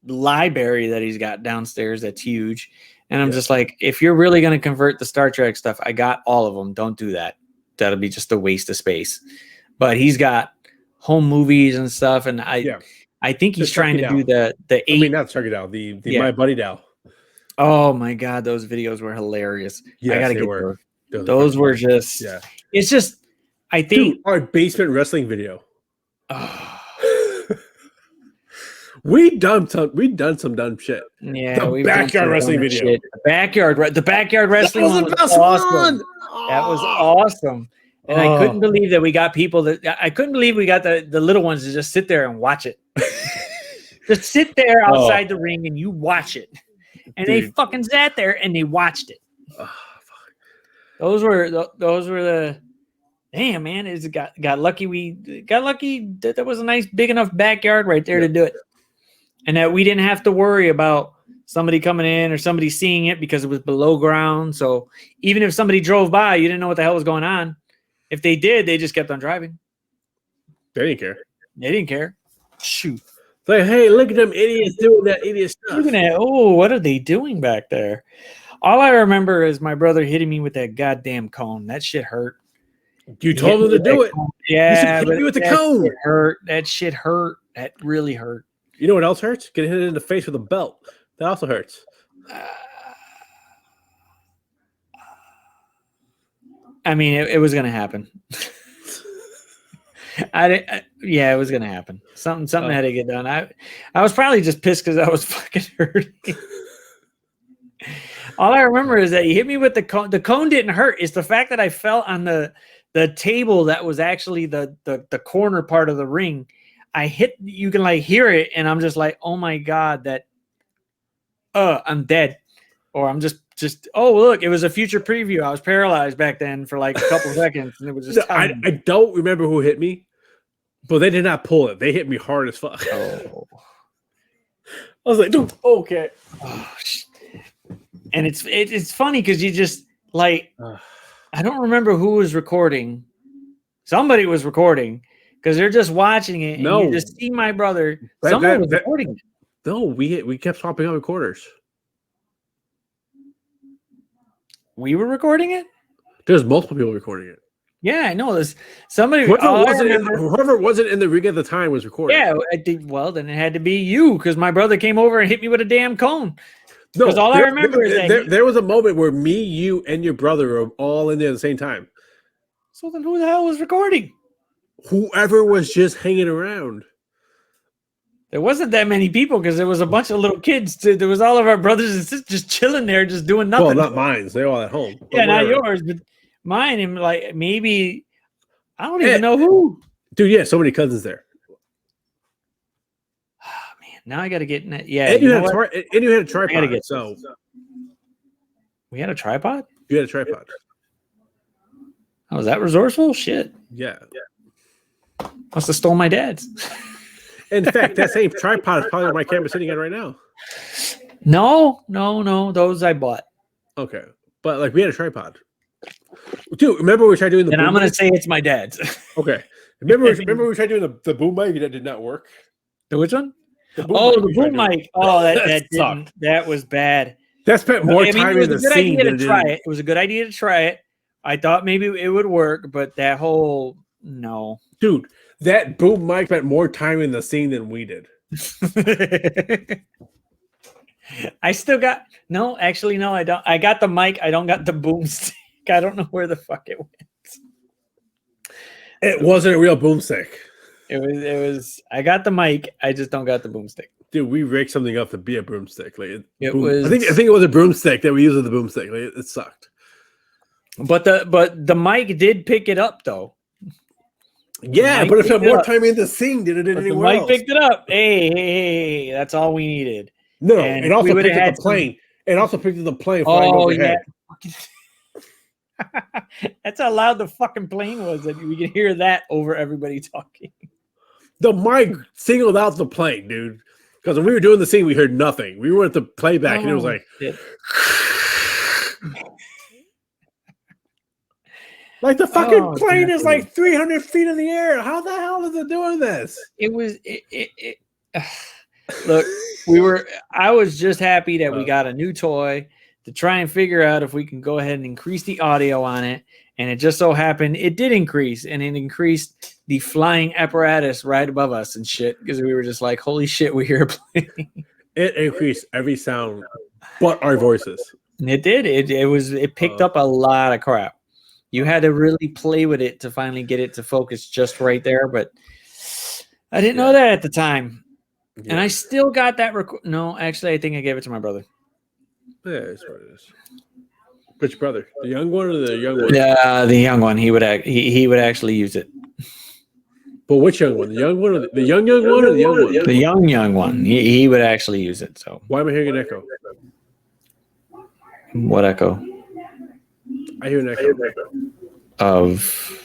library that he's got downstairs. That's huge. And I'm just like, if you're really going to convert the Star Trek stuff, I got all of them. Don't do that. That'll be just a waste of space. But he's got home movies and stuff, and I think he's trying to do the 8. I mean, not Chuck It Out, the My Buddy Doll. Oh my god, those videos were hilarious. Yes, I gotta get those. Those were just It's just, I think, our basement wrestling video. we done some dumb shit. Yeah, the backyard wrestling video. The backyard wrestling was one the was best awesome. one. That was awesome. And I couldn't believe that we got people I couldn't believe we got the little ones to just sit there and watch it. Just sit there outside the ring and you watch it. And they fucking sat there and they watched it. Those were the damn, man. It got lucky. We got lucky that there was a nice big enough backyard right there to do it. And that we didn't have to worry about somebody coming in or somebody seeing it because it was below ground. So even if somebody drove by, you didn't know what the hell was going on. If they did, they just kept on driving. They didn't care. They didn't care. Shoot. It's like, hey, look at them idiots doing that idiot stuff. Look at that. Oh, what are they doing back there? All I remember is my brother hitting me with that goddamn cone. That shit hurt. You told him to do it. Cone. Yeah, but with the cone. Shit hurt. That shit hurt. That really hurt. You know what else hurts? Getting hit in the face with a belt. That also hurts. I mean, it was gonna happen. Yeah, it was gonna happen. Something had to get done. I was probably just pissed because I was fucking hurting. All I remember is that he hit me with the cone. The cone didn't hurt. It's the fact that I fell on the table that was actually the corner part of the ring. I hit. You can like hear it, and I'm just like, oh my god, that. I'm dead, or I'm just. Oh look, it was a future preview. I was paralyzed back then for like a couple seconds, and it was just. I don't remember who hit me, but they did not pull it. They hit me hard as fuck. Oh. I was like, dude, okay. Oh, and it's funny because you just like I don't remember who was recording. Somebody was recording because they're just watching it. And you just see my brother. Someone was recording it. No, we kept swapping out recorders. We were recording it? There's multiple people recording it. Yeah, I know. There's somebody. Whoever wasn't in the rig at the time was recording. Yeah, well, then it had to be you because my brother came over and hit me with a damn cone. No, all I remember is that there was a moment where me, you, and your brother were all in there at the same time. So then who the hell was recording? Whoever was just hanging around. There wasn't that many people because there was a bunch of little kids. There was all of our brothers and sisters just chilling there, just doing nothing. Well, not mine. They're all at home. Yeah, not yours, but mine. And like maybe I don't even know who. Dude, yeah, so many cousins there. Oh man, now I got to get in that. Yeah, and you had a tripod. So we had a tripod. You had a tripod. Oh, was that resourceful? Shit. Yeah. Must have stole my dad's. In fact, that same tripod is probably where my camera's sitting at right now. No. Those I bought. Okay. But like we had a tripod. Dude, remember we tried doing the boom I'm going to say it's my dad's. Okay. Remember we tried doing the boom mic that did not work? The which one? The boom mic. Oh, that was bad. That spent more time in the scene than try it. It was a good idea to try it. I thought maybe it would work, but that whole no. Dude, that boom mic spent more time in the scene than we did. I still got no. Actually, no. I don't. I got the mic. I don't got the boomstick. I don't know where the fuck it went. It wasn't a real boomstick. It was. I got the mic. I just don't got the boomstick. Dude, we rigged something up to be a broomstick. Like was. I think it was a broomstick that we used as the boomstick. Like, it sucked. But the mic did pick it up though. Yeah, but it spent more time in the scene than it did anywhere else. The mic picked it up. Hey, that's all we needed. No, it also picked up the plane. It also picked up the plane flying overhead. Yeah. That's how loud the fucking plane was that we could hear that over everybody talking. The mic singled out the plane, dude. Because when we were doing the scene, we heard nothing. We were at the playback and it was like like the fucking plane is like 300 feet in the air. How the hell is it doing this? It was look, I was just happy that we got a new toy to try and figure out if we can go ahead and increase the audio on it. And it just so happened it did increase, and it increased the flying apparatus right above us and shit, because we were just like, holy shit, we hear a plane. It increased every sound but our voices. And it did. It picked up a lot of crap. You had to really play with it to finally get it to focus just right there, but I didn't know that at the time. Yeah. And I still got that no, actually I think I gave it to my brother. Yeah, that's what it is. Which brother? The young one or the young one? Yeah, the young one. He would actually use it. But which young one? The young one or the young one or the young one? The young one. He would actually use it. So Why am I hearing an echo? what echo? I hear an echo. Of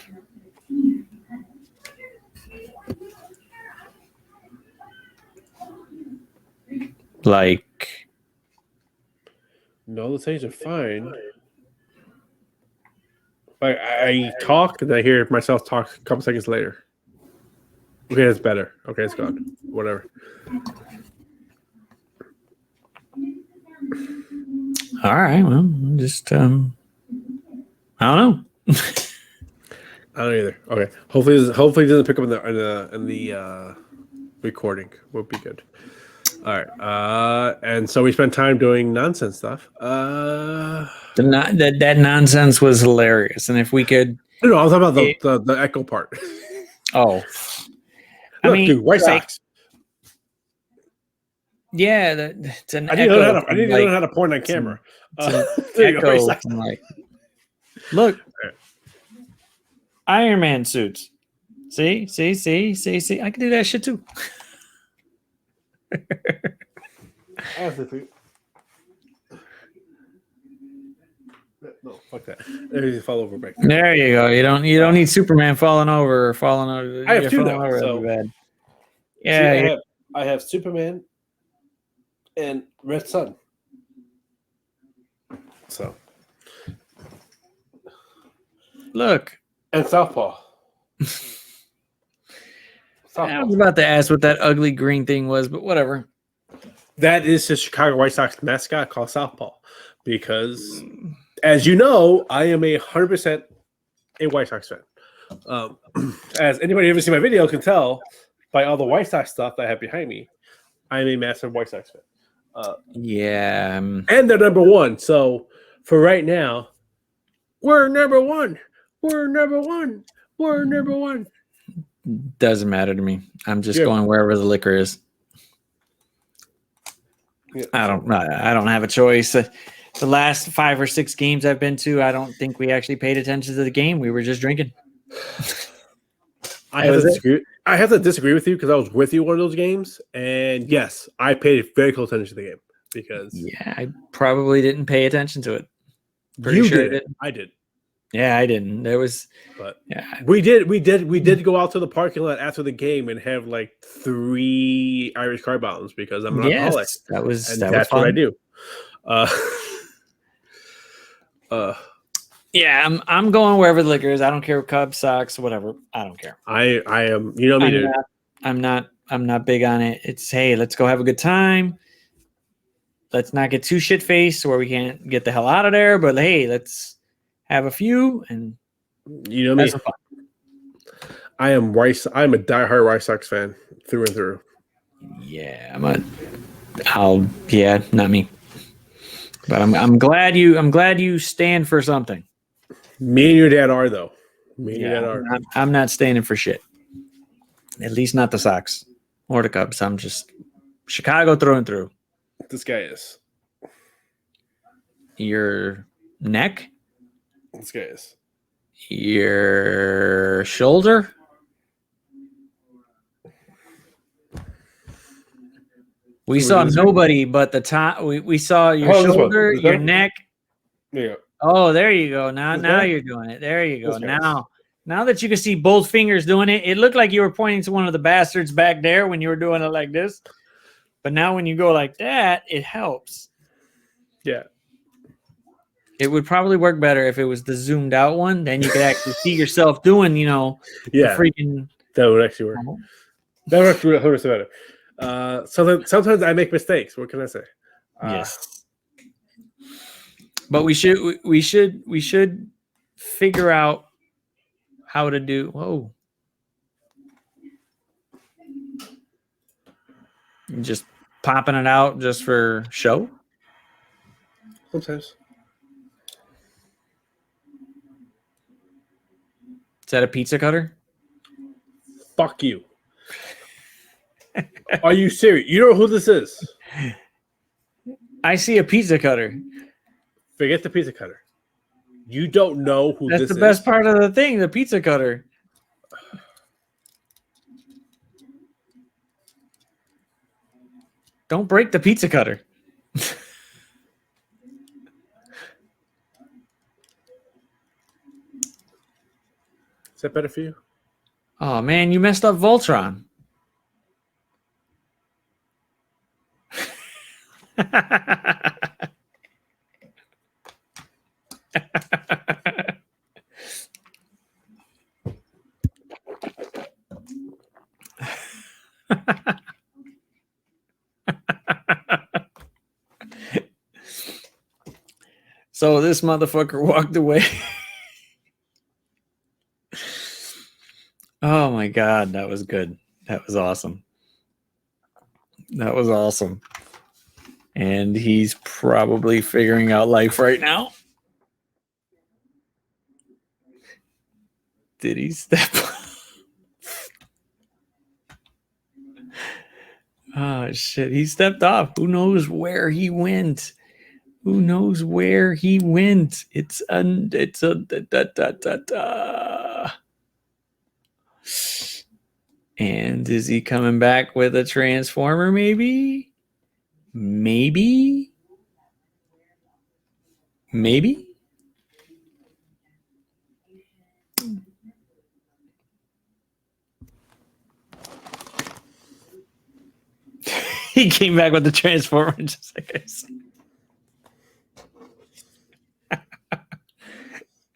like No, the things are fine. I talk and I hear myself talk a couple seconds later. Okay, it's better. Okay, it's gone. Whatever. all right. Well, just I don't know. I don't either. Okay. Hopefully it doesn't pick up in the recording. Would be good. All right. And so we spent time doing nonsense stuff. That nonsense was hilarious, and if we could, No, I was talking about the echo part. oh, I Look, mean, dude, White Sox. Yeah, it's an I echo. didn't know how to point on camera. There you go. Like, look, Iron Man suits. See. I can do that shit too. No, fuck that. There you fall over back. There you go. You don't need Superman falling over. I have two now. So bad. Yeah, see, I have Superman and Red Sun. So look. And Southpaw. I was about to ask what that ugly green thing was, but whatever. That is the Chicago White Sox mascot called Southpaw. Because, as you know, I am 100% a White Sox fan. As anybody who ever seen my video can tell by all the White Sox stuff that I have behind me, I am a massive White Sox fan. Yeah. And they're number one. So, for right now, we're number one. We're number one. We're number one. Doesn't matter to me. I'm just going wherever the liquor is. Yeah. I don't have a choice. The last 5 or 6 games I've been to, I don't think we actually paid attention to the game. We were just drinking. I have to disagree with you because I was with you one of those games, and yes, I paid very close attention to the game because I probably didn't pay attention to it. Pretty sure I did. Yeah, I didn't. We did go out to the parking lot after the game and have like 3 Irish car bottles because I'm an alcoholic. That's what I do. Yeah, I'm going wherever the liquor is. I don't care, Cubs, Sox, whatever. I don't care. I am. You know me, dude. I'm not big on it. It's hey, let's go have a good time. Let's not get too shit faced where we can't get the hell out of there. But hey, let's have a few and you know me. I'm a diehard White Sox fan through and through. Yeah, not me. But I'm glad you stand for something. Me and your dad are though. I'm not standing for shit. At least not the Sox or the Cubs. I'm just Chicago through and through. This guy is. Your neck? This guy is. Your shoulder? We saw nobody but the top. We saw your shoulder, your neck. Yeah. Oh, there you go. Now you're doing it. There you go. Now that you can see both fingers doing it, it looked like you were pointing to one of the bastards back there when you were doing it like this. But now when you go like that, it helps. Yeah. It would probably work better if it was the zoomed out one. Then you could actually see yourself doing, the freaking. That would actually work. That would work better. Sometimes I make mistakes. What can I say? Yes. But we should figure out how to do. Whoa. Just popping it out just for show? Sometimes. Is that a pizza cutter? Fuck you. Are you serious? You know who this is? I see a pizza cutter. Forget the pizza cutter. You don't know who That's this the is. best part of the thing, the pizza cutter. Don't break the pizza cutter. Is that better for you? Oh man, you messed up Voltron. So this motherfucker walked away. Oh my god, that was good. That was awesome. That was awesome. And he's probably figuring out life right now. Did he step? Oh shit, he stepped off. Who knows where he went? Who knows where he went? It's a da. And is he coming back with a transformer? Maybe. He came back with the transformer, just like I said.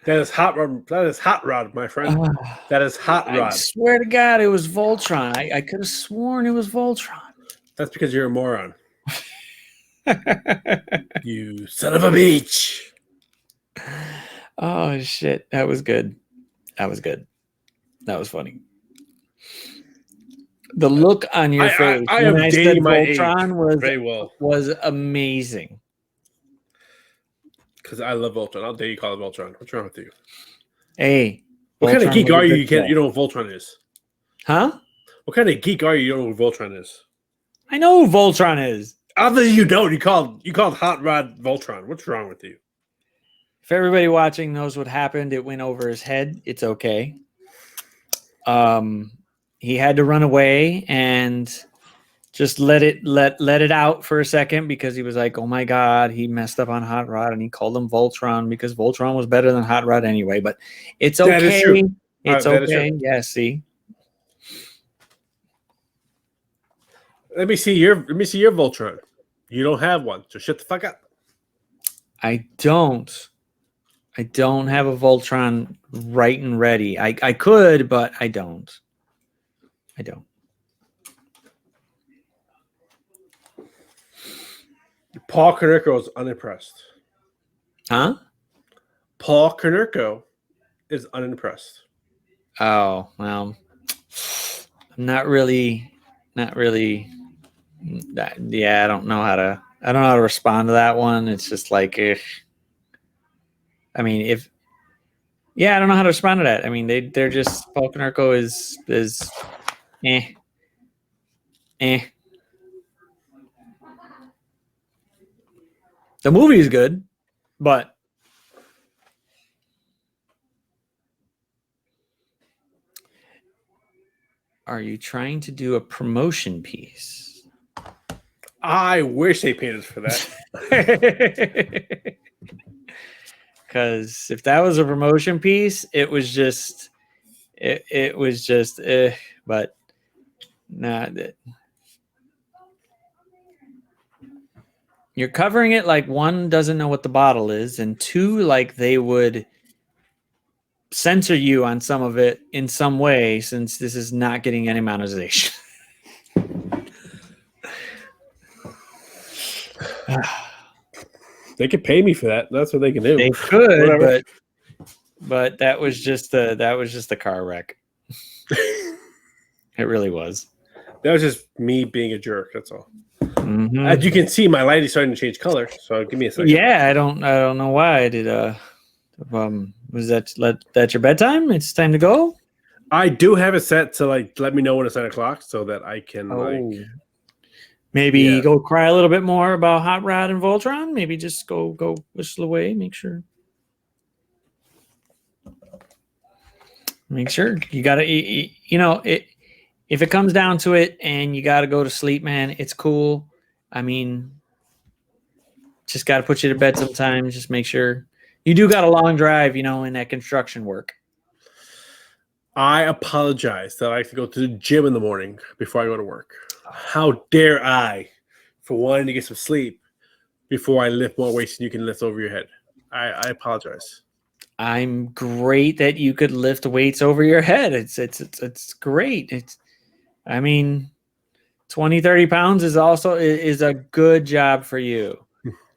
That is hot rod. That is hot rod, my friend. That is hot rod. I swear to God, it was Voltron. I could have sworn it was Voltron. That's because you're a moron. You son of a bitch. Oh shit, that was good. That was good. That was funny. The look on your face I when am I said dating my Voltron was amazing. Because I love Voltron. I'll dare you call it Voltron. What's wrong with you? Hey, What kind of Voltron geek was a are you? good You can't. show. You know what Voltron is? Huh? What kind of geek are you? You don't know what Voltron is. I know who Voltron is. Other you don't. You called Hot Rod Voltron. What's wrong with you? If everybody watching knows what happened, it went over his head. It's okay. He had to run away and just let it out for a second because he was like, oh my God, he messed up on Hot Rod and he called him Voltron because Voltron was better than Hot Rod anyway. But it's okay. That is true. It's That is okay. true. Yeah, see. Let me see your Voltron. You don't have one, so shut the fuck up. I don't have a Voltron right and ready. I could, but I don't. Paul Konerko is unimpressed. Huh? Paul Konerko is unimpressed. Oh, well, I'm not really. Yeah, I don't know how to respond to that one. It's just like, I mean, I don't know how to respond to that. I mean, they're just Paul Konerko is The movie is good, but are you trying to do a promotion piece? I wish they paid us for that. Because if that was a promotion piece, it was just, but nah. You're covering it like one doesn't know what the bottle is, and two, like they would censor you on some of it in some way since this is not getting any monetization. They could pay me for that. That's what they can do. They could, Whatever. but that was just a car wreck. It really was. That was just me being a jerk. That's all. Mm-hmm. As you can see, my light is starting to change color. So give me a second. Yeah, I don't know why I did. Was that your bedtime? It's time to go. I do have it set to like let me know when it's 9 o'clock so that I can Maybe go cry a little bit more about Hot Rod and Voltron. Maybe just go whistle away. Make sure. Make sure you got to, you know, if it comes down to it and you got to go to sleep, man, it's cool. I mean, just got to put you to bed sometimes. Just make sure you do got a long drive, you know, in that construction work. I apologize that I have to go to the gym in the morning before I go to work. How dare I, for wanting to get some sleep before I lift more weights than you can lift over your head. I apologize. I'm great that you could lift weights over your head. It's great. I mean, 20, 30 pounds is a good job for you.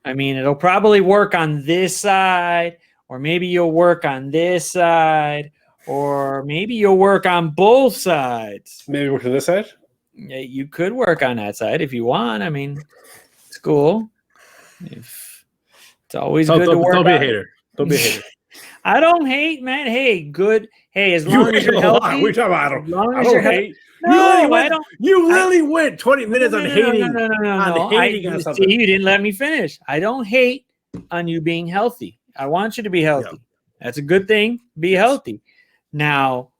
I mean, it'll probably work on this side, or maybe you'll work on this side, or maybe you'll work on both sides. Maybe work on this side? You could work on that side if you want. I mean, it's cool. It's always good to work. Don't be a hater. Don't be a hater. I don't hate, man. Hey, good. Hey, as long as you're healthy. We're talking about I don't hate. You really went 20 minutes on hating. No. You didn't let me finish. I don't hate on you being healthy. I want you to be healthy. Yeah. That's a good thing. Be healthy. Now,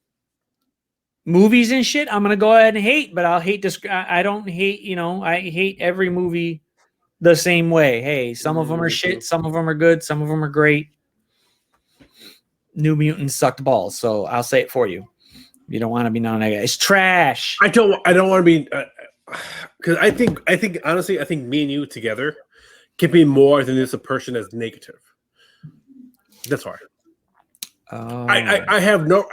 movies and shit, I'm going to go ahead and hate, but I'll hate this. I don't hate, you know, I hate every movie the same way. Hey, some of them are shit. Some of them are good. Some of them are great. New Mutants sucked balls. So I'll say it for you. You don't want to be known as it's trash. I don't want to be, because I think honestly, I think me and you together can be more than just a person that's negative. That's hard. I have no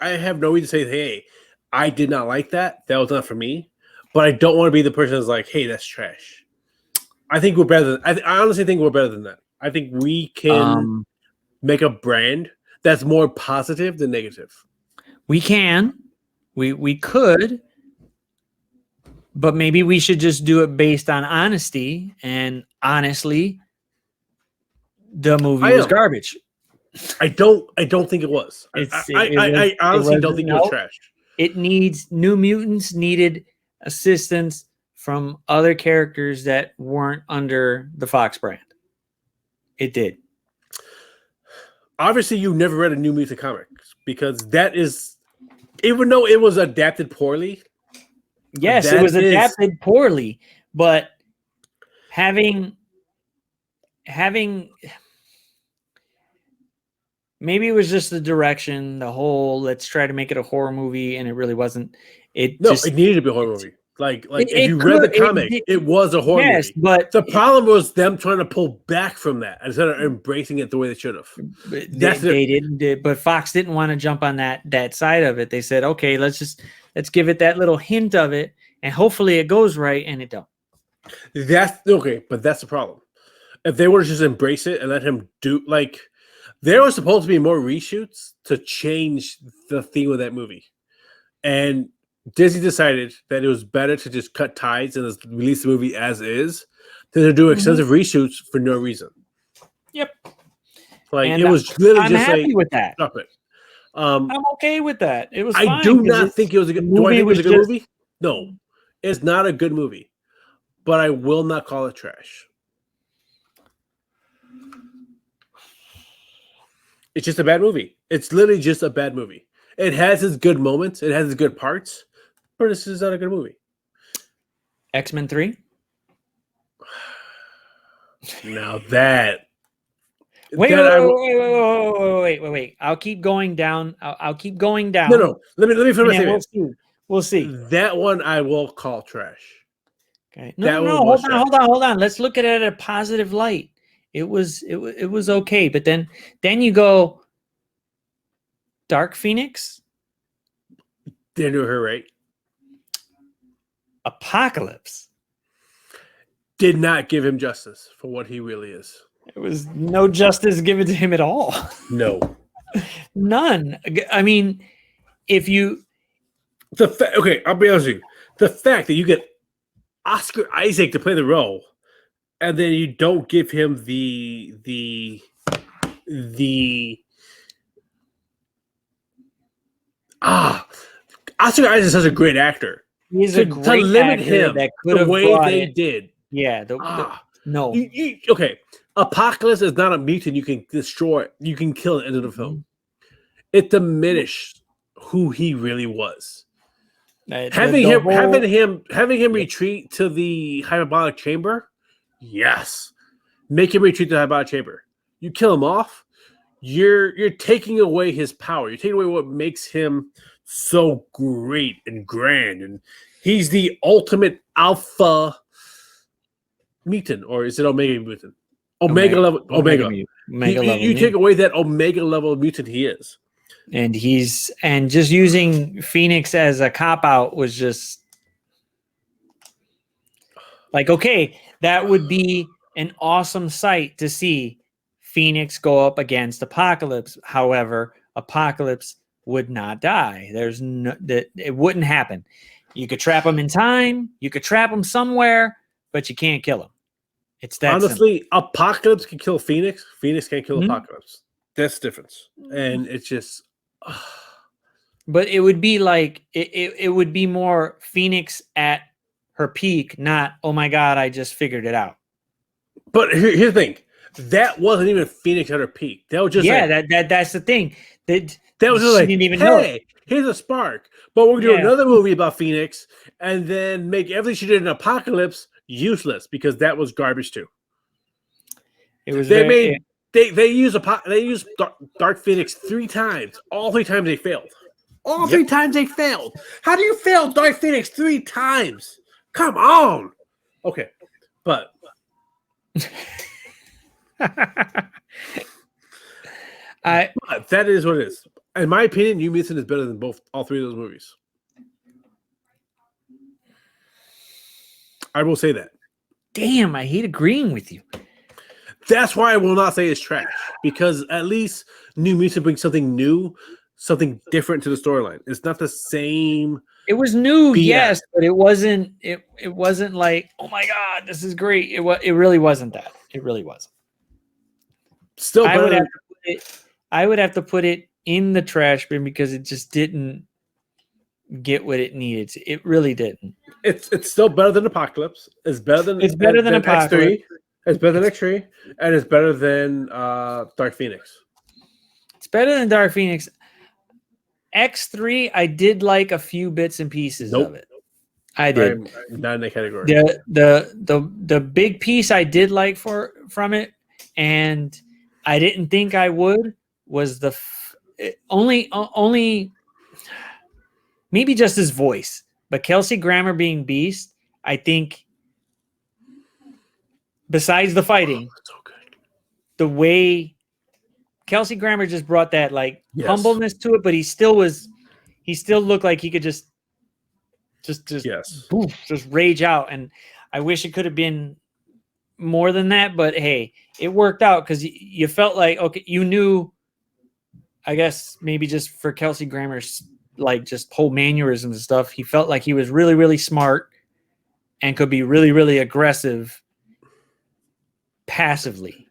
reason to say, hey, I did not like that. That was not for me. But I don't want to be the person that's like, hey, that's trash. I think we're better than. I honestly think we're better than that. I think we can make a brand that's more positive than negative. We can. We could. But maybe we should just do it based on honesty. And honestly, the movie was garbage. I don't think it was. I honestly don't think it was trash. It needs New Mutants needed assistance from other characters that weren't under the Fox brand. It did. Obviously, you never read a New Mutants comic because that is, even though it was adapted poorly. Yes, it was adapted poorly, but having maybe it was just the direction, the whole let's try to make it a horror movie, and it really wasn't. It needed to be a horror movie. Like if you read the comic, it was a horror movie. But the problem was them trying to pull back from that instead of embracing it the way they should have. They didn't, but Fox didn't want to jump on that side of it. They said, okay, let's give it that little hint of it, and hopefully it goes right, and it don't. That's okay, but that's the problem. If they were to just embrace it and let him do, like, there was supposed to be more reshoots to change the theme of that movie, and Disney decided that it was better to just cut ties and just release the movie as is than to do extensive reshoots for no reason. Yep. Like, and it was literally I'm just happy like, with that. Stop it. I'm okay with that. It was I fine, do not think it was a good movie. Do I think it was a good movie? No. It's not a good movie. But I will not call it trash. It's just a bad movie. It's literally just a bad movie. It has its good moments. It has its good parts. But this is not a good movie. X-Men 3? Now that... Wait. I'll keep going down. I'll keep going down. No. Let me finish my statement. We'll see. That one I will call trash. Okay. No. Hold on. Let's look at it at a positive light. It was okay, but then you go Dark Phoenix. Didn't do her right. Apocalypse did not give him justice for what he really is. There was no justice given to him at all. No. None. I mean, okay, I'll be honest with you. The fact that you get Oscar Isaac to play the role, and then you don't give him the Oscar Isaac is such a great actor. He's a great limit him that the way they did. Yeah. No. Okay. Apocalypse is not a mutant you can destroy. You can kill at the end of the film. it diminished who he really was. The Having whole- him retreat to the hyperbolic chamber, yes. Make him retreat to the hyperbolic chamber. You kill him off, you're taking away his power. You're taking away what makes him so great and grand, and he's the ultimate alpha mutant, or is it omega mutant? Omega level. You take away that omega level mutant he is. And just using Phoenix as a cop out was just like, okay, that would be an awesome sight to see Phoenix go up against Apocalypse. However, Apocalypse would not die. It wouldn't happen. You could trap him in time, you could trap him somewhere, but you can't kill him. It's that honestly simple. Apocalypse can kill Phoenix. Phoenix can't kill Apocalypse. That's the difference. And it's just but it would be like it would be more Phoenix at her peak, not, oh my god, I just figured it out. But here's the thing. That wasn't even Phoenix at her peak. That was just that's the thing. That was just she like, didn't even know. Hey, here's a spark. But we're gonna do another movie about Phoenix and then make everything she did in Apocalypse useless because that was garbage too. It was they used Dark Phoenix 3 times. All 3 times they failed. All 3 times they failed. How do you fail Dark Phoenix 3 times? Come on. Okay, but that is what it is. In my opinion, New Mutant is better than all 3 of those movies. I will say that. Damn, I hate agreeing with you. That's why I will not say it's trash, because at least New Mutant brings something new, something different to the storyline. It's not the same. It was new, BS. Yes, but it wasn't. It wasn't like, oh my god, this is great. It really wasn't that. It really wasn't. Still, I would have to put it in the trash bin because it just didn't get what it needed. It really didn't. It's still better than Apocalypse. It's better than Apocalypse. X3. It's better than X3, and it's better than Dark Phoenix. It's better than Dark Phoenix. X3, I did like a few bits and pieces of it. I did. I'm not in that category. The big piece I did like from it, and I didn't think I would, was only maybe just his voice, but Kelsey Grammer being Beast, I think. Besides the fighting, so good. The way Kelsey Grammer just brought that humbleness to it, but he still looked like he could just rage out. And I wish it could have been more than that, but hey, it worked out because you felt like, okay, you knew, I guess maybe just for Kelsey Grammer's just whole mannerisms and stuff, he felt like he was really, really smart and could be really, really aggressive passively.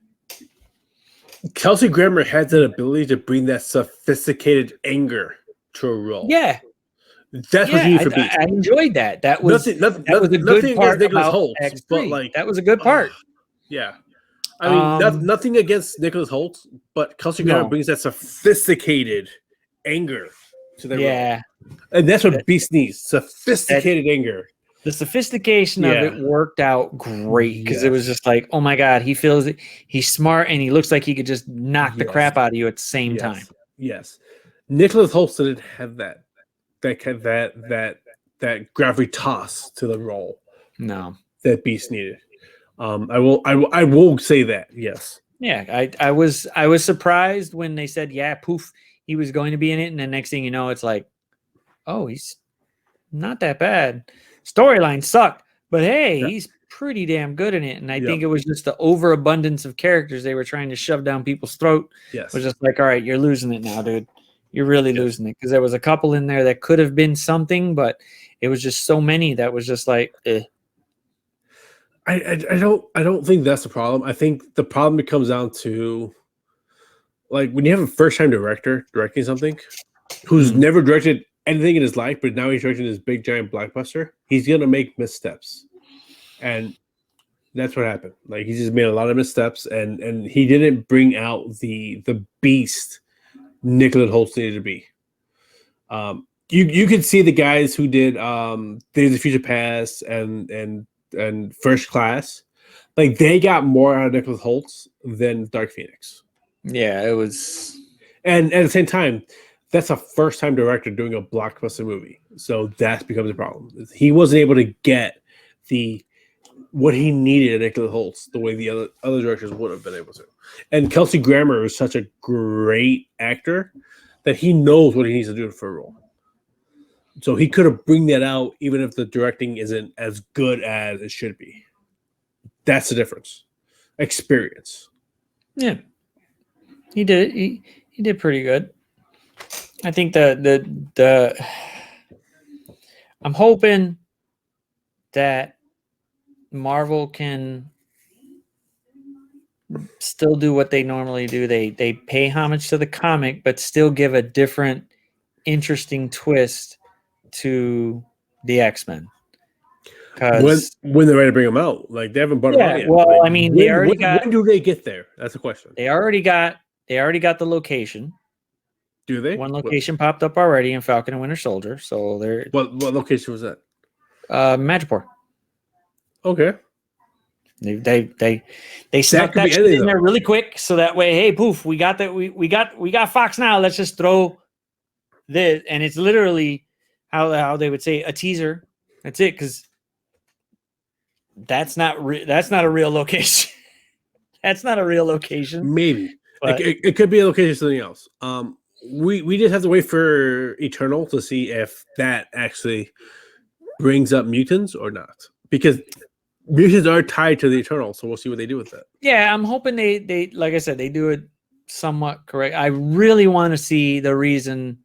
Kelsey Grammer had that ability to bring that sophisticated anger to a role. Yeah. That's what you need for Beast. I enjoyed that. That was a good part about X3. But that was a good part. Yeah. I mean, nothing against Nicholas Hoult, but Kelsey Grammer brings that sophisticated anger to the role. And that's what Beast needs. Sophisticated anger. The sophistication of it worked out great because it was just like, oh my god, he feels it. He's smart and he looks like he could just knock the crap out of you at the same time. Yes, Nicholas Hoult didn't have that gravitas to the role. No, that Beast needed. I will say that. Yes. Yeah, I was surprised when they said, yeah, poof, he was going to be in it, and the next thing you know, it's like, oh, he's not that bad. Storyline sucked, but hey, he's pretty damn good in it. And I think it was just the overabundance of characters they were trying to shove down people's throat. Yes. Was just like, all right, you're losing it now, dude. You're really losing it. Because there was a couple in there that could have been something, but it was just so many that was just like, eh. I don't think that's the problem. I think the problem comes down to when you have a first time director directing something who's never directed anything in his life, but now he's directing this big giant blockbuster, he's gonna make missteps, and that's what happened. He just made a lot of missteps, and he didn't bring out the Beast Nicholas Hoult needed to be. You could see the guys who did Days of Future Past and First Class, like they got more out of Nicholas Hoult than Dark Phoenix. Yeah, it was. And at the same time, that's a first-time director doing a blockbuster movie, so that becomes a problem. He wasn't able to get what he needed in Nicholas Hoult the way the other directors would have been able to. And Kelsey Grammer is such a great actor that he knows what he needs to do for a role. So he could have bring that out even if the directing isn't as good as it should be. That's the difference. Experience. Yeah, he did. He did pretty good. I think the I'm hoping that Marvel can still do what they normally do. They pay homage to the comic, but still give a different, interesting twist to the X-Men. When they're ready to bring them out, like they haven't brought them out yet. Well, like, I mean, they already got. When do they get there? That's the question. They already got the location. Do they? One location popped up already in Falcon and Winter Soldier. So they're what location was that? Madripoor. Okay. They snuck that shit in there really quick, so that way, hey, poof, we got that. We got Fox now. Let's just throw this, and it's literally how they would say a teaser. That's it, because that's not a real location. That's not a real location. Maybe it could be a location of something else. We just have to wait for Eternal to see if that actually brings up mutants or not, because mutants are tied to the Eternal, so we'll see what they do with that. Yeah, I'm hoping they like I said, they do it somewhat correct. I really want to see the reason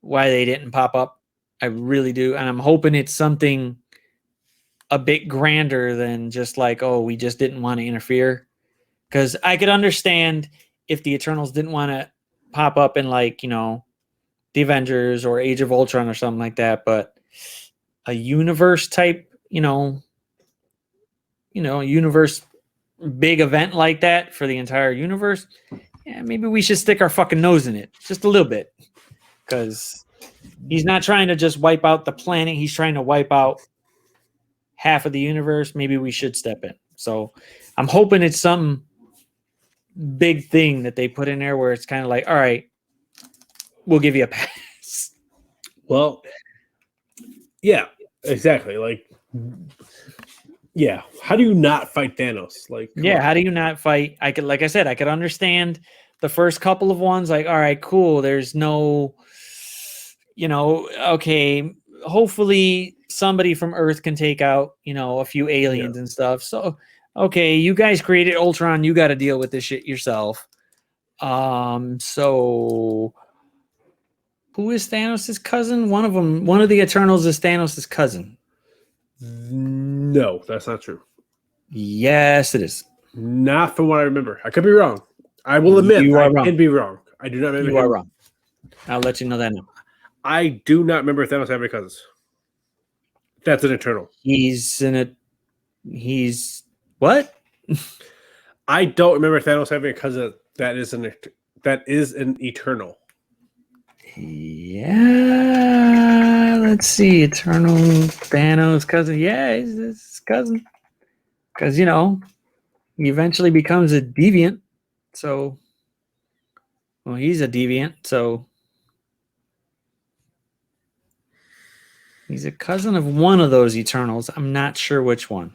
why they didn't pop up. I really do, and I'm hoping it's something a bit grander than just like, oh, we just didn't want to interfere. Because I could understand if the Eternals didn't want to pop up in, like, the Avengers or Age of Ultron or something like that, but a universe type, universe big event like that for the entire universe, yeah, maybe we should stick our fucking nose in it just a little bit, because he's not trying to just wipe out the planet. He's trying to wipe out half of the universe. Maybe we should step in. So I'm hoping it's some big thing that they put in there where it's kind of like, all right, we'll give you a pass. Well, yeah, exactly. Like, yeah, how do you not fight Thanos? Like, how do you not fight? I could understand the first couple of ones, like, all right, cool, there's no, okay, hopefully somebody from Earth can take out, a few aliens and stuff. So, okay, you guys created Ultron, you got to deal with this shit yourself. So who is Thanos' cousin? One of the Eternals is Thanos' cousin. No, that's not true. Yes, it is. Not from what I remember. I could be wrong. I will admit I can be wrong. I do not remember. You are wrong. I'll let you know that now. I do not remember Thanos having cousins. That's an Eternal. He's what? I don't remember Thanos having a cousin that is an Eternal. Yeah, let's see. Eternal Thanos cousin. Yeah, he's his cousin. Because, he eventually becomes a deviant. So, well, he's a deviant. So, he's a cousin of one of those Eternals. I'm not sure which one.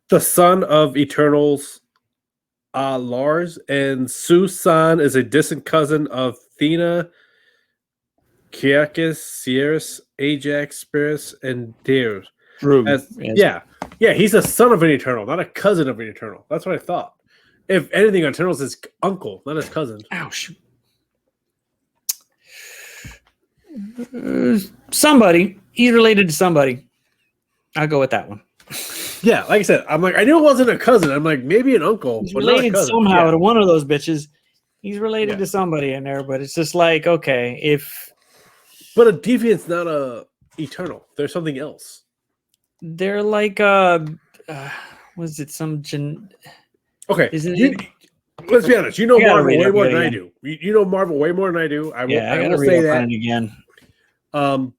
The son of Eternals, Lars, and Susan is a distant cousin of Thena, Kiakis, Sierras, Ajax, Spirits, and Deers. Yeah, he's a son of an Eternal, not a cousin of an Eternal. That's what I thought. If anything, Eternal's his uncle, not his cousin. Ouch. Somebody. He's related to somebody. I'll go with that one. Yeah, like I said, I'm like, I knew it wasn't a cousin. I'm like, maybe an uncle. He's related somehow to one of those bitches. He's related to somebody in there, but it's just like, okay, but a deviant's not a Eternal. There's something else. They're like, was it Okay, Is it? let's be honest. You know I gotta Marvel read way up more on it than I again. do. You know Marvel way more than I do. I I will gotta say read up that. on it again.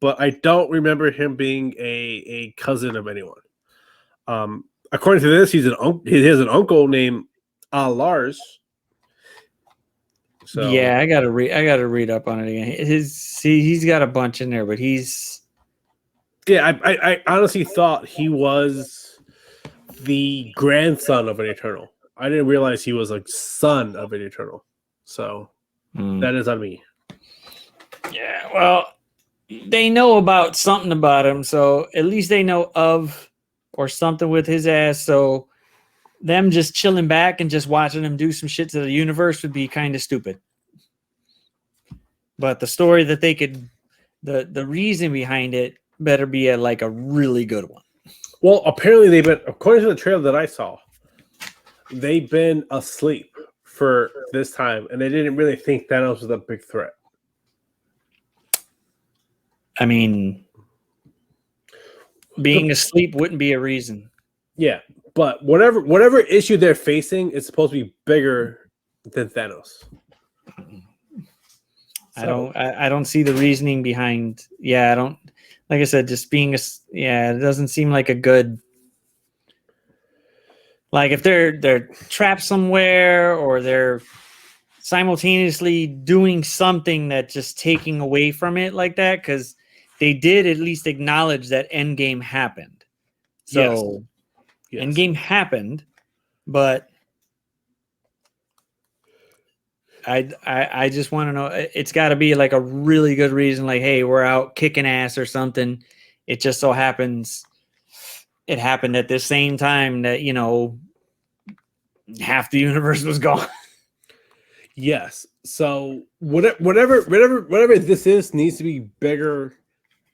But I don't remember him being a cousin of anyone. According to this, he has an uncle named Lars. So Yeah, I gotta read up on it again. He's got a bunch in there, but he's I honestly thought he was the grandson of an Eternal. I didn't realize he was a son of an Eternal. So that is on me. Yeah, well, they know about something about him, so at least they know of or something with his ass. So them just chilling back and just watching him do some shit to the universe would be kind of stupid. But the story that they could, the reason behind it better be like a really good one. Well, apparently they've been, according to the trailer that I saw, they've been asleep for this time, and they didn't really think Thanos was a big threat. I mean, being asleep wouldn't be a reason. Yeah, but whatever issue they're facing is supposed to be bigger than Thanos. So. I don't see the reasoning behind. Yeah, I don't. Like I said, just being it doesn't seem like a good. Like if they're trapped somewhere or they're simultaneously doing something that just taking away from it like that, because they did at least acknowledge that Endgame happened. So yes. Endgame happened, but I just want to know, it's got to be like a really good reason, like, hey, we're out kicking ass or something. It just so happens it happened at the same time that, half the universe was gone. Yes. So whatever this is needs to be bigger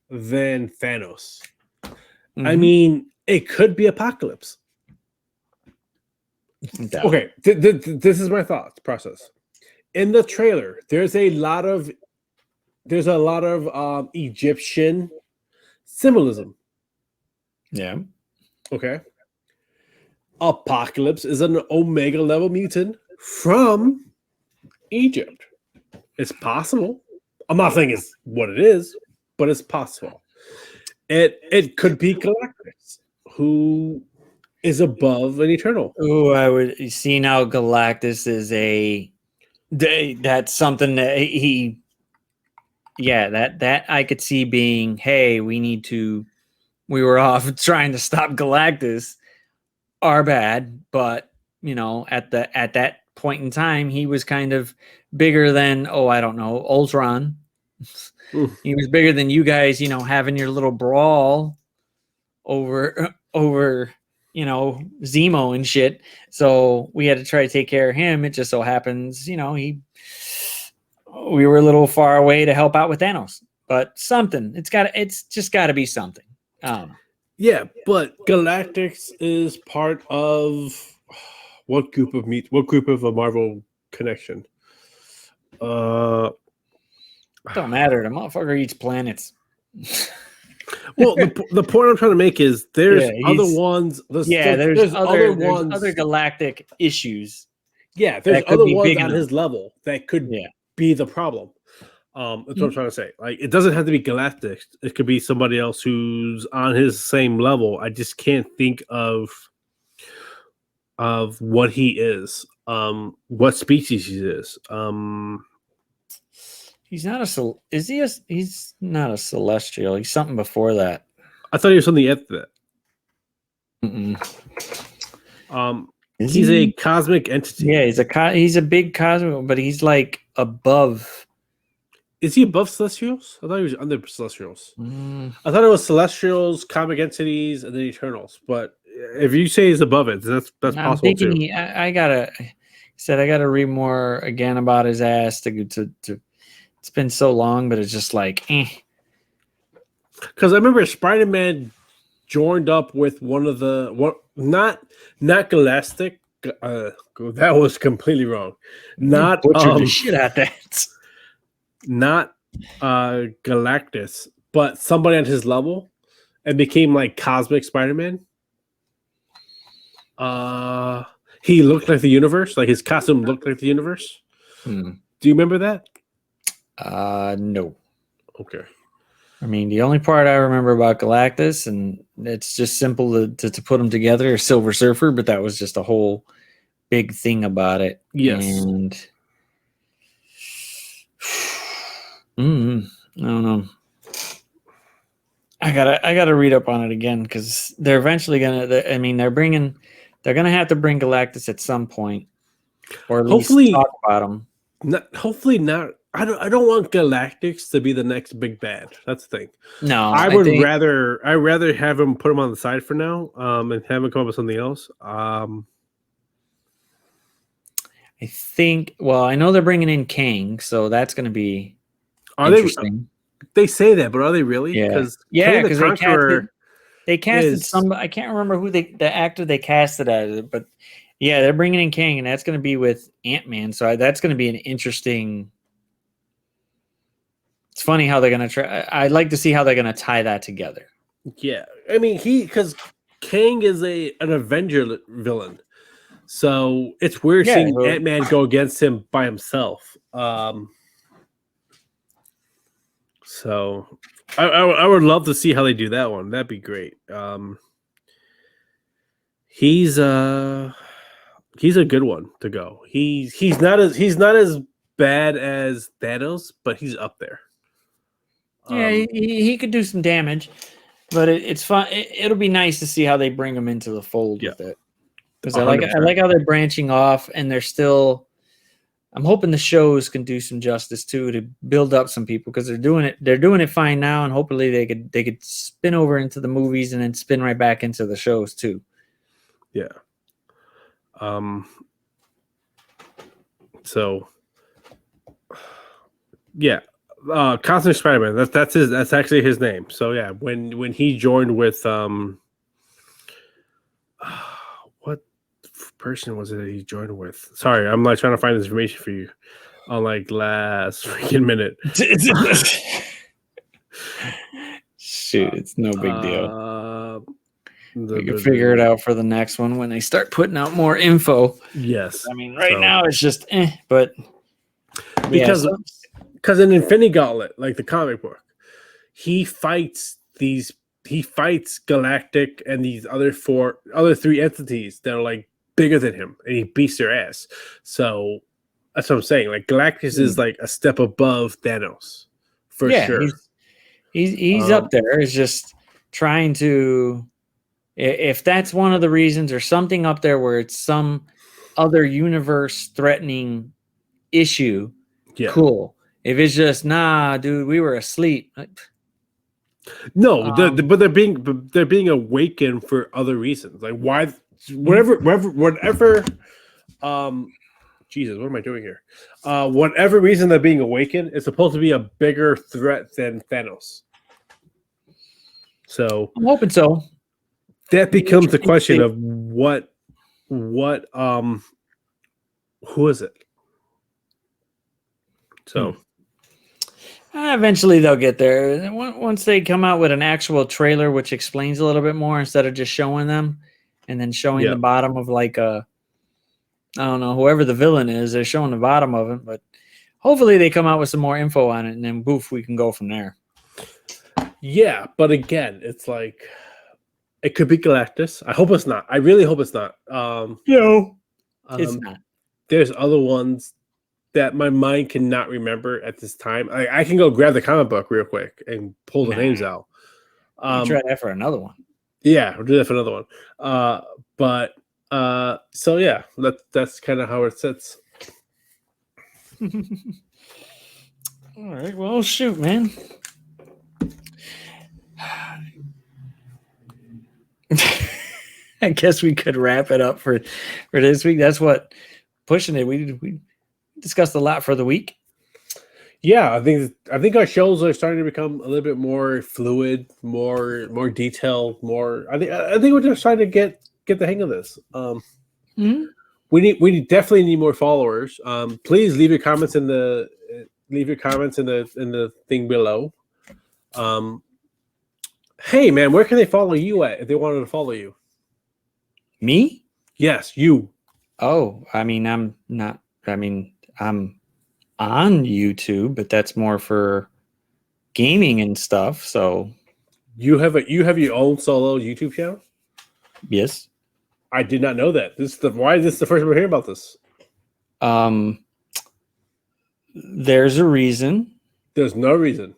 than Thanos. Mm-hmm. I mean, it could be Apocalypse. Okay, this is my thoughts process. In the trailer, there's a lot of Egyptian symbolism. Yeah. Okay. Apocalypse is an Omega level mutant from Egypt. It's possible. I'm not saying it's what it is, but it's possible. It could be Galactus, who is above an Eternal. Oh, I would see now. Galactus is that's something that that I could see being, hey, we were off trying to stop Galactus, our bad, but at that point in time he was kind of bigger than, I don't know, Ultron. He was bigger than you guys, having your little brawl over Zemo and shit. So we had to try to take care of him. It just so happens, we were a little far away to help out with Thanos. But something, it's just got to be something. I don't know. Yeah, but Galactus is part of what group of a Marvel connection? Don't matter. The motherfucker eats planets. Well, the point I'm trying to make is there's other ones. There's other galactic issues. Yeah, there's other ones on his level that could be the problem. That's what I'm trying to say. Like, it doesn't have to be Galactus. It could be somebody else who's on his same level. I just can't think of what he is, what species he is. He's not he's not a celestial. He's something before that. I thought he was something after that. He's a cosmic entity. Yeah, he's a big cosmic, but he's like above. Is he above Celestials? I thought he was under Celestials. I thought it was Celestials, comic entities, and then Eternals. But if you say he's above it, that's possible too. I gotta read more again about his ass to. It's been so long, but it's just like, Because I remember Spider-Man joined up with one of the not Galactic. That was completely wrong. Not butchered the shit out that. Not Galactus, but somebody on his level, and became like Cosmic Spider-Man. He looked like the universe. Like his costume looked like the universe. Hmm. Do you remember that? No. Okay. I mean, the only part I remember about Galactus, and it's just simple to put them together, is Silver Surfer, but that was just a whole big thing about it. Yes. And I don't know. I gotta read up on it again because they're eventually gonna. I mean, they're gonna have to bring Galactus at some point, or at least Hopefully- talk about him. Hopefully not. I don't want Galactus to be the next big bad. That's the thing. No, I'd rather have him put him on the side for now, and have him come up with something else. I think. Well, I know they're bringing in Kang, so that's going to be interesting. They say that, but are they really? Yeah, Kang because the they casted is- some. I can't remember who the actor they casted as it, but yeah, they're bringing in Kang, and that's going to be with Ant-Man. So that's going to be an interesting. It's funny how they're going to try. I'd like to see how they're going to tie that together. Yeah, I mean because Kang is an Avenger villain, so it's weird seeing Ant-Man go against him by himself. So I would love to see how they do that one. That'd be great. He's a good one to go. He's not as bad as Thanos, but he's up there. Yeah, he could do some damage, but it's fun. It'll be nice to see how they bring him into the fold with it. Because I like how they're branching off, and they're still. I'm hoping the shows can do some justice too to build up some people because they're doing it fine now, and hopefully they could spin over into the movies and then spin right back into the shows too. Yeah. So. Yeah. Constant Spider-Man. That's actually his name. So yeah, when he joined with what person was it that he joined with? Sorry, I'm like trying to find this information for you on like last freaking minute. Shoot, it's no big deal. We can figure it out for the next one when they start putting out more info. Yes. I mean, right now it's just but because in Infinity Gauntlet, like the comic book, he fights Galactic and these other three entities that are like bigger than him, and he beats their ass. So that's what I'm saying. Like Galactus is like a step above Thanos for sure. He's up there. It's just trying to, if that's one of the reasons or something up there where it's some other universe threatening issue. Yeah. Cool. If it's just dude, we were asleep. No, but they're being awakened for other reasons. Like why, whatever. Jesus, what am I doing here? Whatever reason they're being awakened, it's supposed to be a bigger threat than Thanos. So I'm hoping so. That becomes the question of who is it? So. Eventually they'll get there. Once they come out with an actual trailer which explains a little bit more instead of just showing them and then showing the bottom of like I don't know, whoever the villain is, they're showing the bottom of it. But hopefully they come out with some more info on it and then boof, we can go from there. Yeah, but again, it's like it could be Galactus. I hope it's not. I really hope it's not. It's not. There's other ones that my mind cannot remember at this time. I can go grab the comic book real quick and pull the names out. Try that for another one. Yeah, we'll do that for another one. So yeah, that's kind of how it sits. All right. Well, shoot, man. I guess we could wrap it up for this week. That's what pushing it. We discussed a lot for the week. Yeah, I think our shows are starting to become a little bit more fluid, more detailed, more. I think we're just trying to get the hang of this. We definitely need more followers. Please leave your comments in the thing below. Hey man, where can they follow you at if they wanted to follow you? Me? Yes, you. Oh, I mean, I'm not. I mean, I'm on YouTube, but that's more for gaming and stuff. So You have your own solo YouTube channel? yes. I did not know that. Why is this the first time we're hearing about this? There's a reason. There's no reason.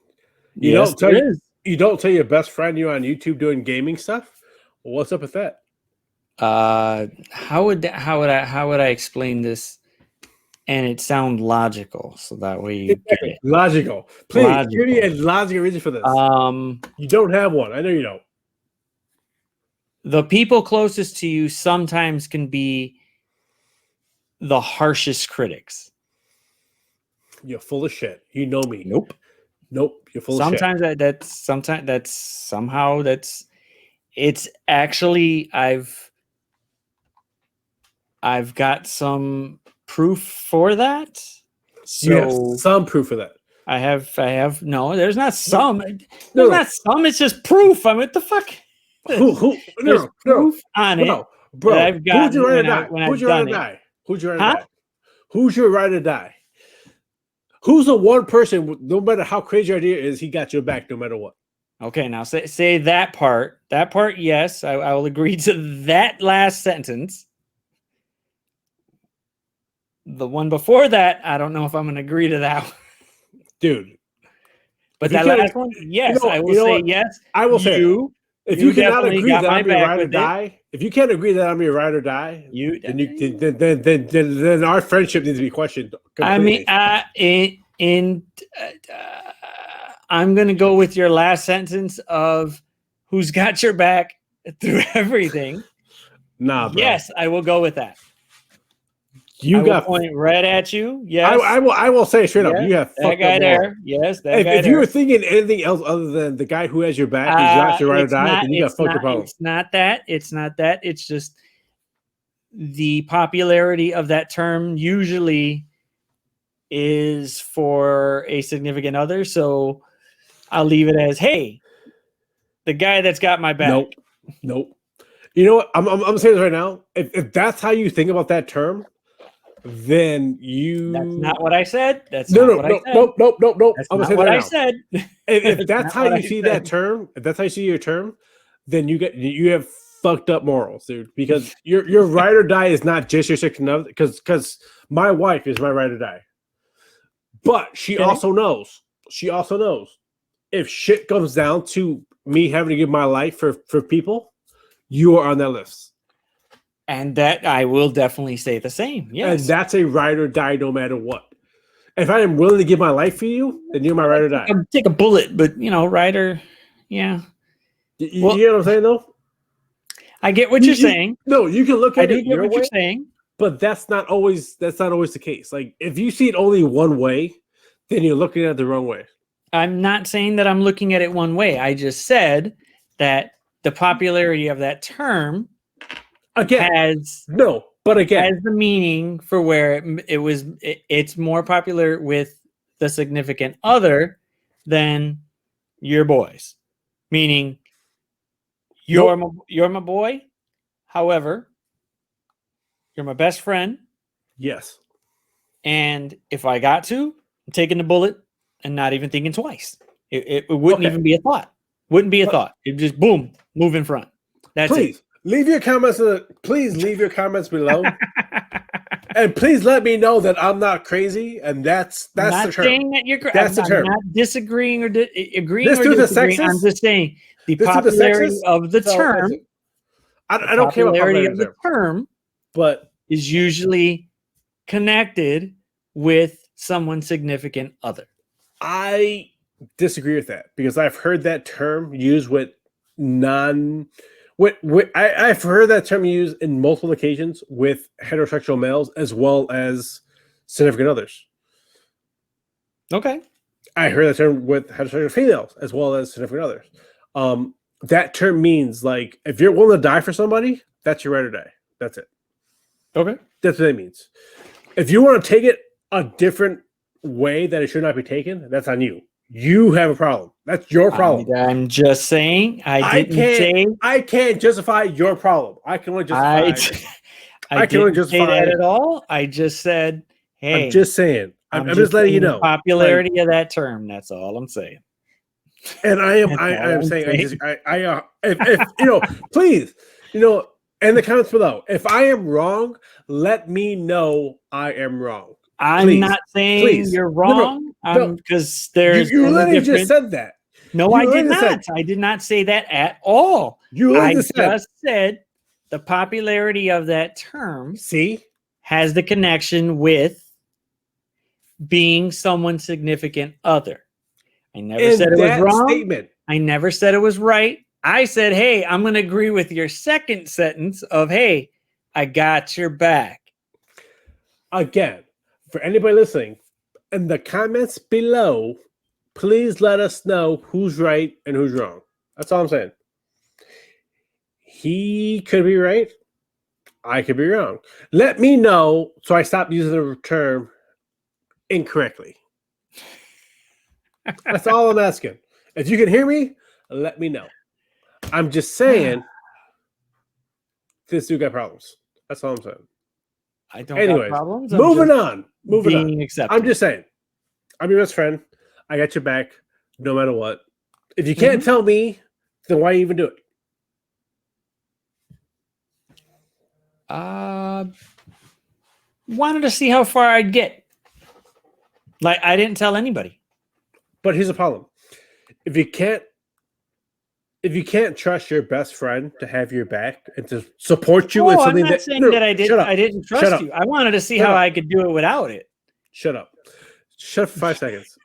Yes, there is. You don't tell your best friend you're on YouTube doing gaming stuff? Well, what's up with that? How would I explain this and it sound logical so that way you get it? Logical. Please give me a logical reason for this. You don't have one. I know you don't. The people closest to you sometimes can be the harshest critics. You're full of shit. You know me. Nope. You're full of shit. It's actually I've got some proof for that. So you have some proof of that. I have no, there's not some. There's not some, it's just proof. I mean, what the fuck? There's proof on it. Bro, I've got who's your right to die? Who's your right to die? Who's your right to die? Who's your right to die? Who's the one person, no matter how crazy your idea is, he got your back no matter what? Okay, now say that part. That part, yes, I will agree to that last sentence. The one before that, I don't know if I'm going to agree to that one. Dude. But that last one, yes, I will say yes. I will say if you cannot agree that I'm your ride or die, if you can't agree that I'm your ride or die, then our friendship needs to be questioned completely. I mean, I'm going to go with your last sentence of who's got your back through everything. Nah, bro. Yes, I will go with that. You got point right at you. Yes, I will say straight up. You have that guy there. Yes, that guy if you were thinking anything else other than the guy who has your back, who's not your ride or die, then you got fucked up. It's not that. It's not that. It's just the popularity of that term usually is for a significant other. So I'll leave it as, hey, the guy that's got my back. Nope. You know what? I'm saying this right now. If that's how you think about that term, then that's not what I said. That's nope. That's not what I said. If that's how you see that term, if that's how you see your term, then you have fucked up morals, dude. Because your ride or die is not just your second other. Because my wife is my ride or die, but she also knows. She also knows if shit comes down to me having to give my life for people, you are on that list. And that I will definitely say the same. Yes. And that's a ride or die no matter what. If I am willing to give my life for you, then you're my ride or die. Take a bullet, but rider, yeah. You know what I'm saying though? I get what you're saying. No, you can look at it your way, you're saying. But that's not always the case. Like if you see it only one way, then you're looking at it the wrong way. I'm not saying that I'm looking at it one way. I just said that the popularity of that term has the meaning for where it's more popular with the significant other than your boys, meaning you're my boy. However, you're my best friend. Yes. And if I got to, I'm taking the bullet and not even thinking twice. It wouldn't even be a thought. Wouldn't be a thought. It just boom, move in front. That's it. Leave your comments. Please leave your comments below, and please let me know that I'm not crazy. And that's the term. Saying that you're crazy. That's the term. I'm not disagreeing or agreeing or disagreeing. I'm just saying the popularity of the term. I don't care about popularity of the term, but is usually connected with someone's significant other. I disagree with that because I've heard that term used with I've heard that term used in multiple occasions with heterosexual males as well as significant others. Okay. I heard that term with heterosexual females as well as significant others. That term means like if you're willing to die for somebody, that's your ride or die. That's it. Okay. That's what it means. If you want to take it a different way that it should not be taken, that's on you. You have a problem. That's your problem. I'm just saying. I can't justify your problem. I can only justify. I can only didn't say that justify- at all. I just said, hey, I'm just saying. I'm just letting you saying the know. popularity of that term. That's all I'm saying. And I am That's all I am I'm saying saying. if you know, please, you know, in the comments below, if I am wrong, let me know I am wrong. I'm Please, not saying please. you're No, no, wrong. no. Because there's You only literally different. just said that. No, You I did literally not. said- I did not say that at all. You literally I just said. just said the popularity of that term See? has the connection with being someone's significant other. I never In said it was that wrong. statement. I never said it was right. I said, hey, I'm going to agree with your second sentence of, hey, I got your back. Again, for anybody listening, in the comments below, please let us know who's right and who's wrong. That's all I'm saying. He could be right. I could be wrong. Let me know so I stop using the term incorrectly. That's all I'm asking. If you can hear me, let me know. I'm just saying this dude got problems. That's all I'm saying. I don't Anyways, got problems. moving on. Moving on. Being accepted. I'm just saying. I'm your best friend. I got your back no matter what. If you can't tell me, then why even do it? Wanted to see how far I'd get. Like, I didn't tell anybody. But here's the problem. If you can't trust your best friend to have your back and to support you in I'm something not saying that I didn't trust you. I wanted to see how I could do it without it. Shut up. Shut up for 5 seconds.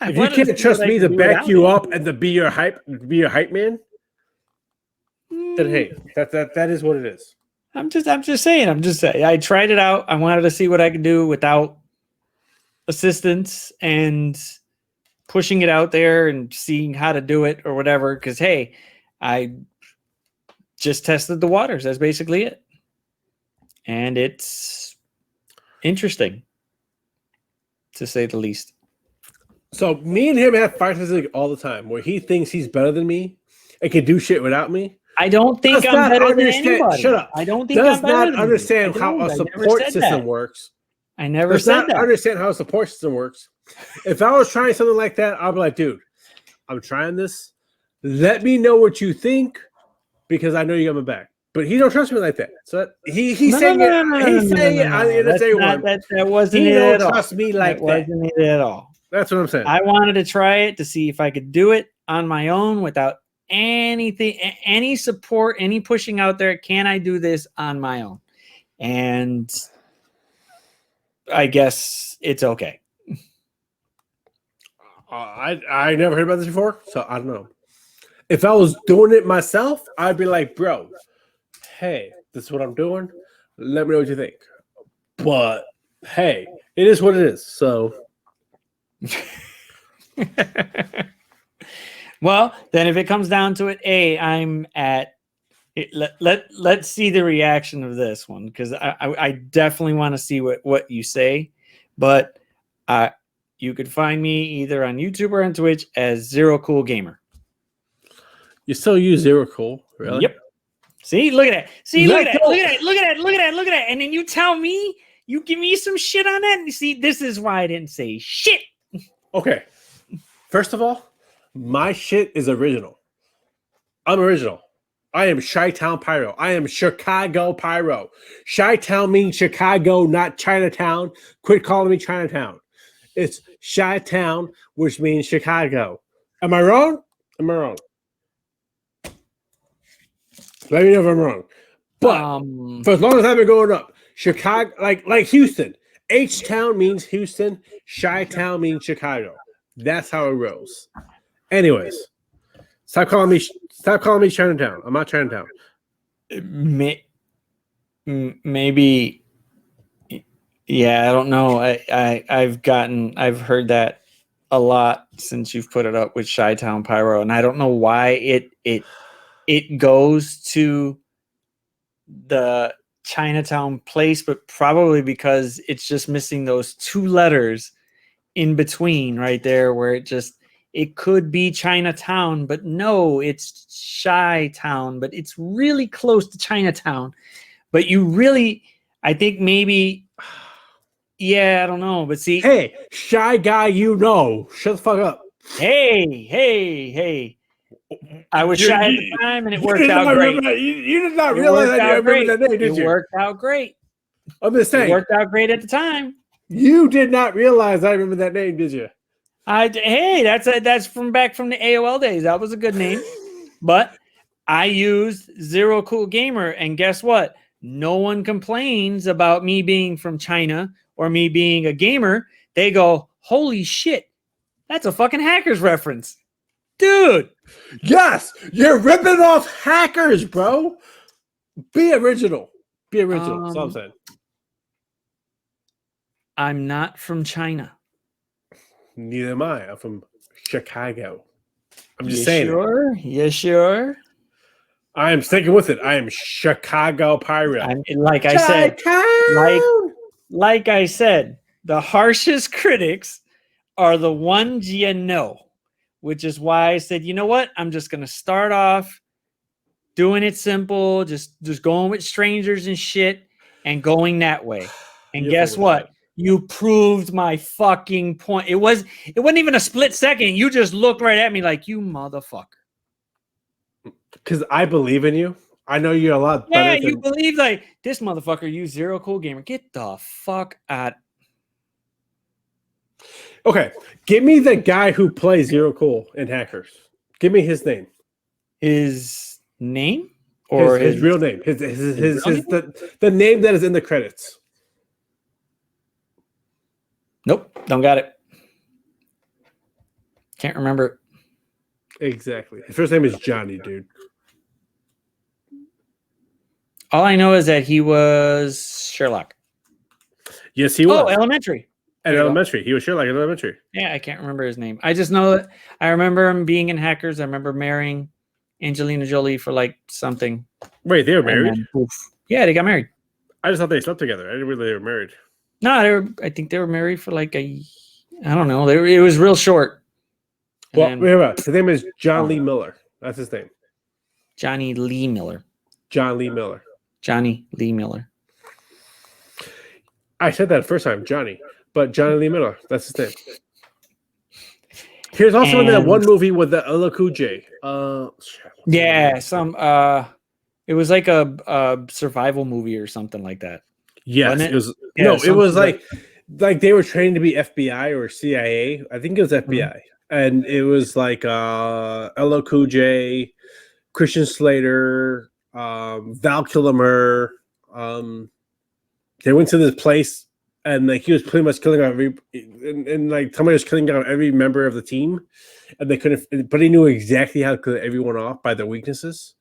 I If you wanted to can't see trust what I me could to do back without you it. up and to be your hype man, then hey, that is what it is. I'm just saying. I tried it out. I wanted to see what I could do without assistance and pushing it out there and seeing how to do it or whatever. Because hey, I just tested the waters. That's basically it, and it's interesting to say the least. So me and him have fights all the time where he thinks he's better than me and can do shit without me. I don't think Does I'm not better than understand- anybody. shut up. I don't think Does I'm better not than you. understand I how don't. a I never support said system that. works. I never Does said not that. understand how a support system works. If I was trying something like that, I'd be like, dude, I'm trying this. Let me know what you think because I know you got my back. But he don't trust me like that. So he's saying it. He's saying it on the end of day one. That wasn't He it don't at all. trust me like that. Wasn't it at all. That's what I'm saying. I wanted to try it to see if I could do it on my own without anything, any support, any pushing out there. Can I do this on my own? And I guess it's okay. I never heard about this before, so I don't know. If I was doing it myself, I'd be like, bro, hey, this is what I'm doing. Let me know what you think. But hey, it is what it is. So well, then if it comes down to it, I'm at it, let's see the reaction of this one because I definitely want to see what you say. But you could find me either on YouTube or on Twitch as Zero Cool Gamer. you still use Zero Cool, really? Yep. See, look at that. See, look at that. And then you tell me, you give me some shit on that. And see, this is why I didn't say shit. Okay. First of all, my shit is original. I'm original. I am Chi-Town Pyro. I am Chicago Pyro. Chi-Town means Chicago, not Chinatown. Quit calling me Chinatown. It's Chi-Town, which means Chicago. Am I wrong? Am I wrong? Let me know if I'm wrong. But for as long as I've been growing up, Chicago, like Houston, H-Town means Houston. Chi-Town means Chicago. That's how it rolls. Anyways, stop calling me Chinatown. I'm not Chinatown. Maybe. Yeah, I don't know. I've heard that a lot since you've put it up with Chi-Town Pyro, and I don't know why it goes to the Chinatown place, but probably because it's just missing those two letters in between right there where it could be Chinatown, but no, it's Chi-Town, but it's really close to Chinatown. But you really, I think maybe. Yeah, I don't know, but see. Hey, shy guy, shut the fuck up. Hey. I was shy at the time, and it worked out great. You did not realize that you remember that name, did you? It worked out great. I'm just saying. It worked out great at the time. You did not realize I remember that name, did you? Hey, that's from back from the AOL days. That was a good name. But I used Zero Cool Gamer, and guess what? No one complains about me being from China or me being a gamer. They go, holy shit, that's a fucking hackers reference. Dude. Yes, you're ripping off hackers, bro. Be original. That's all I'm saying. I'm not from China. Neither am I. I'm from Chicago. I'm just You saying. Sure? You sure? I am sticking with it. I am Chicago Pirate. Like I said, the harshest critics are the ones you know, which is why I said, you know what? I'm just going to start off doing it simple, just going with strangers and shit and going that way. And guess what? You proved my fucking point. It wasn't even a split second. You just looked right at me like, you motherfucker. Because I believe in you. I know you're a lot better. Yeah, you believe like this motherfucker used Zero Cool Gamer. Get the fuck out. Okay, give me the guy who plays Zero Cool in Hackers. Give me his name. His name or his real name. The name that is in the credits. Nope, don't got it. Can't remember. Exactly. His first name is Johnny, dude. All I know is that he was Sherlock. Yes, he was. Oh, Elementary. At Elementary. He was Sherlock at Elementary. Yeah, I can't remember his name. I just know that I remember him being in Hackers. I remember marrying Angelina Jolie for like something. Wait, they were married? Yeah, they got married. I just thought they slept together. I didn't realize they were married. No, I think they were married for like I don't know. It was real short. Well, his name is John Lee Miller. That's his name. Johnny Lee Miller. John Lee Miller. Johnny Lee Miller. I said that first time, Johnny, but Johnny Lee Miller. That's his name. Here's also in that one movie with the LL Cool J. Yeah, it was like a survival movie or something like that. Yes, it was. Yeah, it was like they were trained to be FBI or CIA. I think it was FBI, and it was like LL Cool J, Christian Slater, Val Kilmer. They went to this place, and like he was pretty much killing out and like somebody was killing out every member of the team, and they couldn't. But he knew exactly how to kill everyone off by their weaknesses.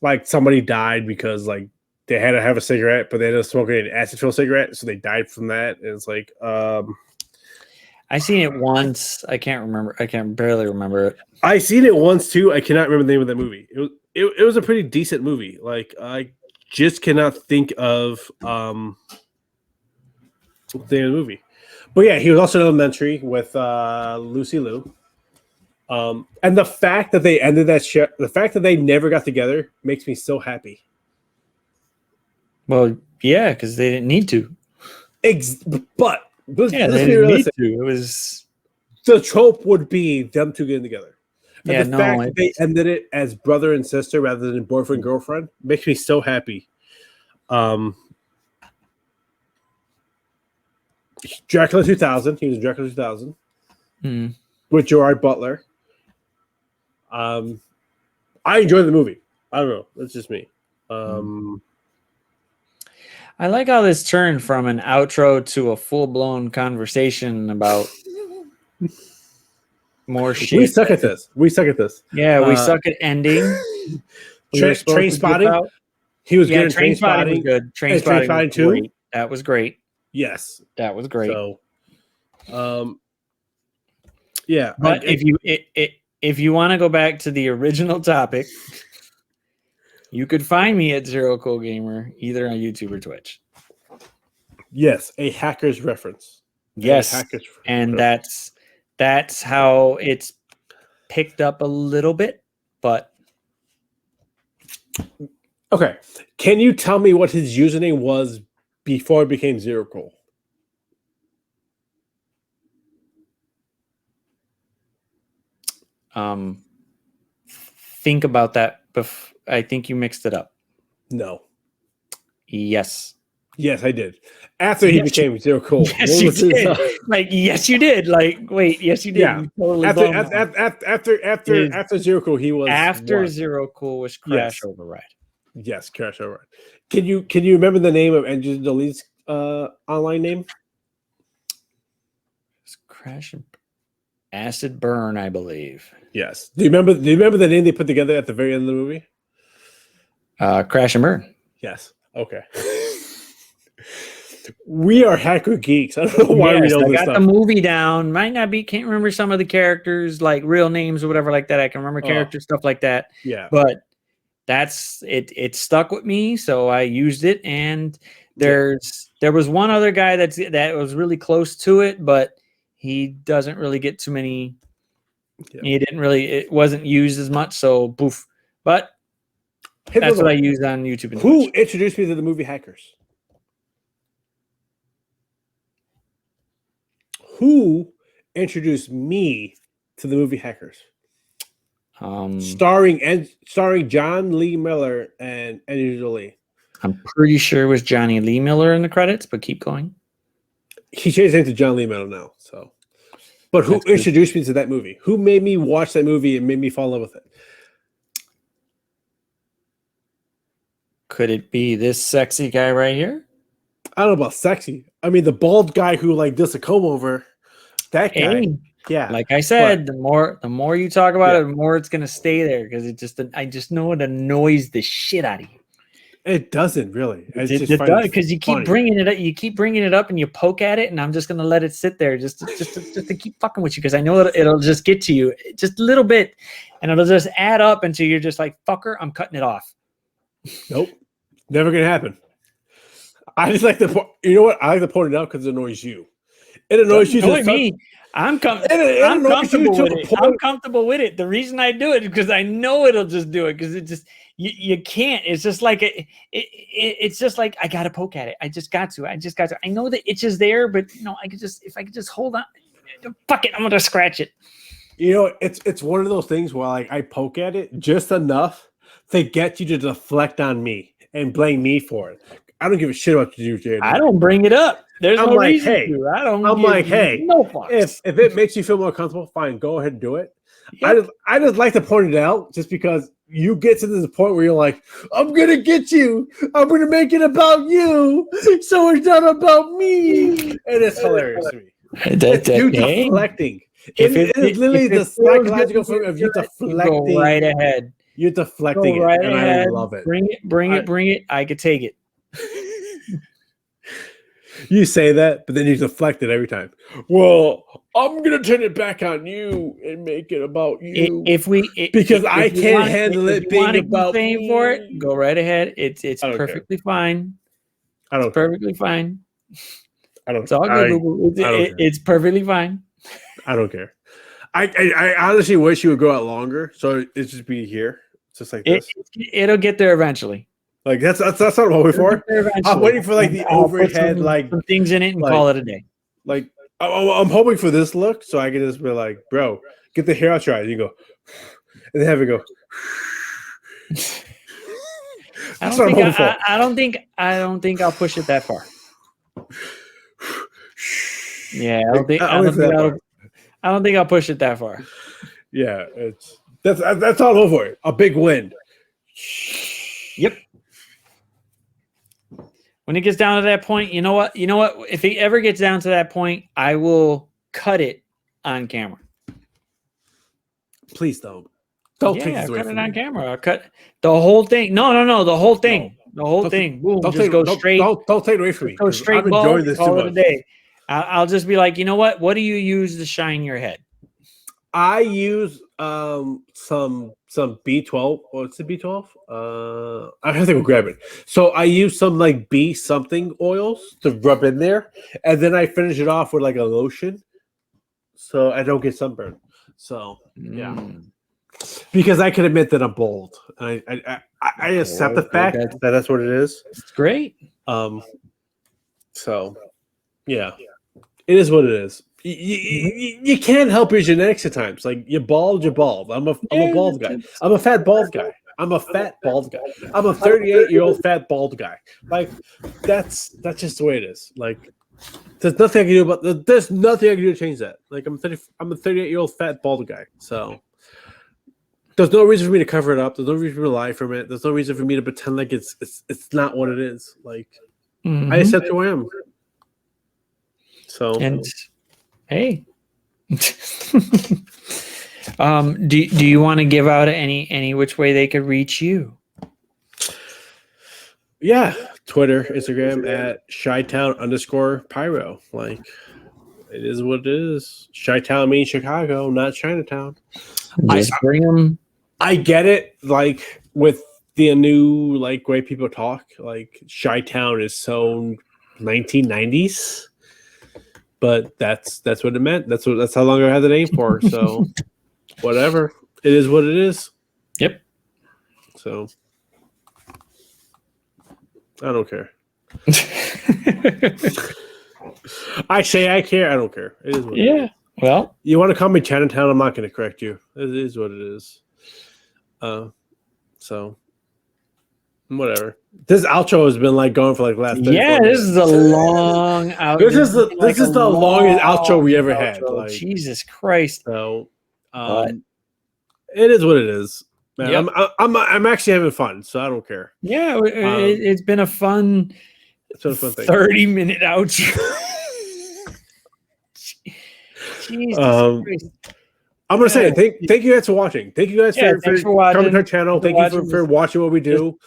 Like somebody died because like they had to have a cigarette, but they ended up smoking an acid-filled cigarette, so they died from that. And it's like, I seen it once. I can't remember. I can barely remember it. I seen it once too. I cannot remember the name of that movie. It was a pretty decent movie. Like I just cannot think of the name of the movie. But yeah, he was also in Elementary with Lucy Liu. And the fact that they ended that shit, the fact that they never got together makes me so happy. Well, yeah, because they didn't need to. But let's they be didn't realistic. need to. It was the trope would be them two getting together. And yeah, the fact that they ended it as brother and sister rather than boyfriend girlfriend makes me so happy. Dracula 2000. He was in Dracula 2000 with Gerard Butler. I enjoyed the movie. I don't know. That's just me. I like how this turned from an outro to a full-blown conversation about more shit. We suck at this. Yeah, we suck at ending. Train Spotting. He was good in Train Spotting. Was good. Train Spotting too. Great. That was great. Yes, that was great. So, yeah. But if you want to go back to the original topic, you could find me at Zero Cool Gamer either on YouTube or Twitch. Yes, a hacker's reference. Yes, and that's how it's picked up a little bit, but Okay. Can you tell me what his username was before it became Zero Cool? Think about that. I think you mixed it up. No. Yes. Yes, I did. After he became Zero Cool. Yes, you did. Like, yes, you did. Like, wait, yes, you did. Yeah. You totally after Zero Cool, he was after what? Zero Cool was Crash Override. Yes, Crash Override. Can you remember the name of Angelique's online name? It's Crash and Acid Burn, I believe. Yes. Do you remember the name they put together at the very end of the movie? Crash and Burn. Yes. Okay. We are hacker geeks. I don't know why we know this stuff. I got the movie down. Might not be. Can't remember some of the characters, like real names or whatever like that. I can remember character stuff like that. Yeah. But that's it. It stuck with me, so I used it. And there was one other guy that was really close to it, but he doesn't really get too many. Yeah. He didn't really. It wasn't used as much. So poof. But that's what I used on YouTube. And Who introduced me to the movie Hackers? Who introduced me to the movie Hackers? Starring John Lee Miller and Angelina Jolie. I'm pretty sure it was Johnny Lee Miller in the credits, but keep going. He changed his name to John Lee Miller now. So, but who introduced me to that movie? Who made me watch that movie and made me fall in love with it? Could it be this sexy guy right here? I don't know about sexy. I mean, the bald guy who like does a comb over. That guy. Hey, yeah. Like I said, the more you talk about it, the more it's gonna stay there because I just know it annoys the shit out of you. It doesn't really. It does because you keep bringing it up. You keep bringing it up, and you poke at it, and I'm just gonna let it sit there just to keep fucking with you because I know that it'll just get to you just a little bit, and it'll just add up until you're just like, fucker, I'm cutting it off. Nope, never gonna happen. I just like to, you know what? I like to point it out because it annoys you. It annoys you to me. I'm comfortable with it. I'm comfortable with it. The reason I do it is because I know it'll just do it because it just you can't. It's just like it's just like I gotta poke at it. I just got to. I know the itch is there, but I could just if I could just hold on. Fuck it, I'm gonna scratch it. It's one of those things where like I poke at it just enough to get you to deflect on me and blame me for it. I don't give a shit about you, Jaden. I don't bring it up. There's no reason to. I'm like, hey, no fucks. If it makes you feel more comfortable, fine, go ahead and do it. Yep. I just like to point it out just because you get to this point where you're like, I'm gonna get you. I'm gonna make it about you, so it's not about me, and it's hilarious to me. It's you deflecting. It's literally the psychological form of you deflecting. Go right ahead. You're deflecting it, and I love it. Bring it. I could take it. You say that, but then you deflect it every time. Well, I'm gonna turn it back on you and make it about you. Because I can't handle it being about me. For it, go right ahead. It's perfectly fine. It's perfectly fine. It's all good. It's perfectly fine. I don't care. I honestly wish you would go out longer, so it just be here, just like this. It'll get there eventually. Like that's what I'm hoping for. I'm waiting for like the overhead, like some things in it, and call it a day. Like I'm hoping for this look, so I can just be like, bro, get the hair out your eyes. You go, and then have it go. I don't think I'll push it that far. Yeah, I don't think I'll push it that far. Yeah, that's all I'm hoping for. A big win. Yep. When it gets down to that point, you know what? If it ever gets down to that point, I will cut it on camera. Please don't. Don't take this away cut from it on me. camera. I'll cut the whole thing. No, the whole thing. No. The whole thing. Boom. Just go straight. Don't take it away from me. Go straight. I'm enjoying this too much. I'll just be like, you know what? What do you use to shine your head? I use some B12. What's the B12? I have to go grab it. So I use some like B something oils to rub in there, and then I finish it off with like a lotion, so I don't get sunburned. So yeah, because I can admit that I'm bold. I I accept the fact that that's what it is. It's great. So, yeah, it is what it is. You can't help your genetics at times. Like you're bald. I'm a bald guy. I'm a fat bald guy. I'm a fat bald guy. I'm a 38-year-old fat bald guy. Like that's just the way it is. Like there's nothing I can do about. There's nothing I can do to change that. Like I'm a 38-year-old fat bald guy. So there's no reason for me to cover it up. There's no reason for me to lie from it. There's no reason for me to pretend like it's not what it is. Like I accept who I am. So and hey, do you want to give out any which way they could reach you? Yeah, Twitter, Instagram at Chi-Town_Pyro. Like it is what it is. Chi-Town means Chicago, not Chinatown. Just bring them. I get it. Like with the new like way people talk, like Chi-Town is so 1990s. But that's what it meant. That's how long I had the name for. So whatever. It is what it is. Yep. So I don't care. I say I care. I don't care. It is what it is. Well, you want to call me Chinatown, I'm not going to correct you. It is what it is. So whatever. This outro has been like going for like last. This is a long outro. This is the longest outro we ever had. Like, Jesus Christ! So, it is what it is. Man, yep. I'm actually having fun, so I don't care. Yeah, it's been a fun. It's been a fun thing. 30-minute outro. Jesus Christ. I'm gonna say thank you guys for watching. Thank you guys for coming to our channel. Thank you for watching what we do.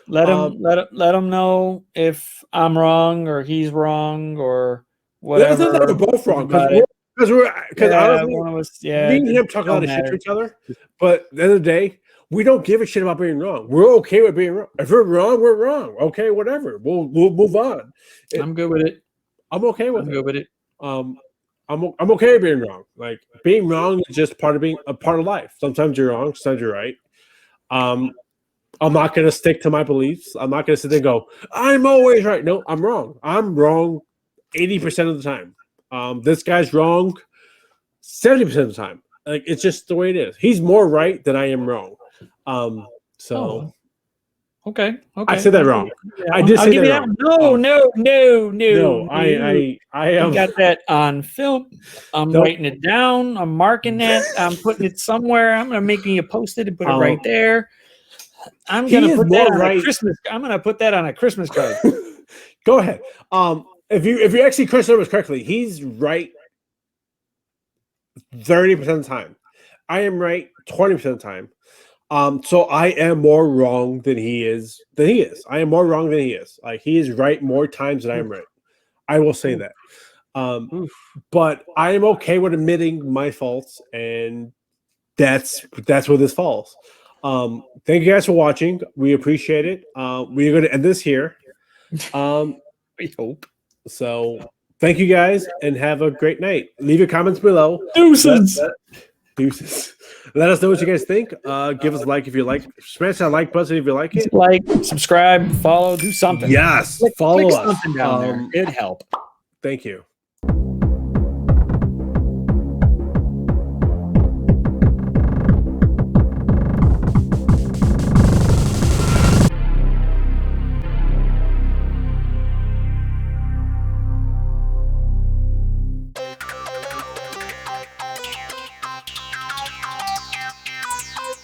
Let him know if I'm wrong or he's wrong or whatever. We're both wrong because honestly, one of us, me and him talk a lot of shit to each other. But at the end of the day, we don't give a shit about being wrong. We're okay with being wrong. If we're wrong, we're wrong. Okay, whatever. We'll move on. I'm good with it. I'm okay with it. I'm good with it. I'm okay with being wrong. Like being wrong is just part of being a part of life. Sometimes you're wrong, sometimes you're right. I'm not going to stick to my beliefs. I'm not going to sit there and go, I'm always right. No, I'm wrong. I'm wrong 80% of the time. This guy's wrong 70% of the time. Like it's just the way it is. He's more right than I am wrong. Okay. I said that wrong. Yeah, I did say that wrong. No. I got that on film. I'm writing it down. I'm marking that. I'm putting it somewhere. I'm going to make me a post-it and put it right there. I'm gonna put that on a Christmas. I'm gonna put that on a Christmas card. Go ahead. If you actually Chris numbers correctly, he's right 30% of the time. I am right 20% of the time. So I am more wrong than he is. I am more wrong than he is. Like he is right more times than I am right. I will say that. But I am okay with admitting my faults, and that's where this falls. Thank you guys for watching. We appreciate it. We're going to end this here. We hope. So thank you guys and have a great night. Leave your comments below. Deuces. Deuces. Let us know what you guys think. Give us a like if you like. Smash that like button if you like it. Like, subscribe, follow, do something. Yes. Follow us. Something down there. It'd help. Thank you.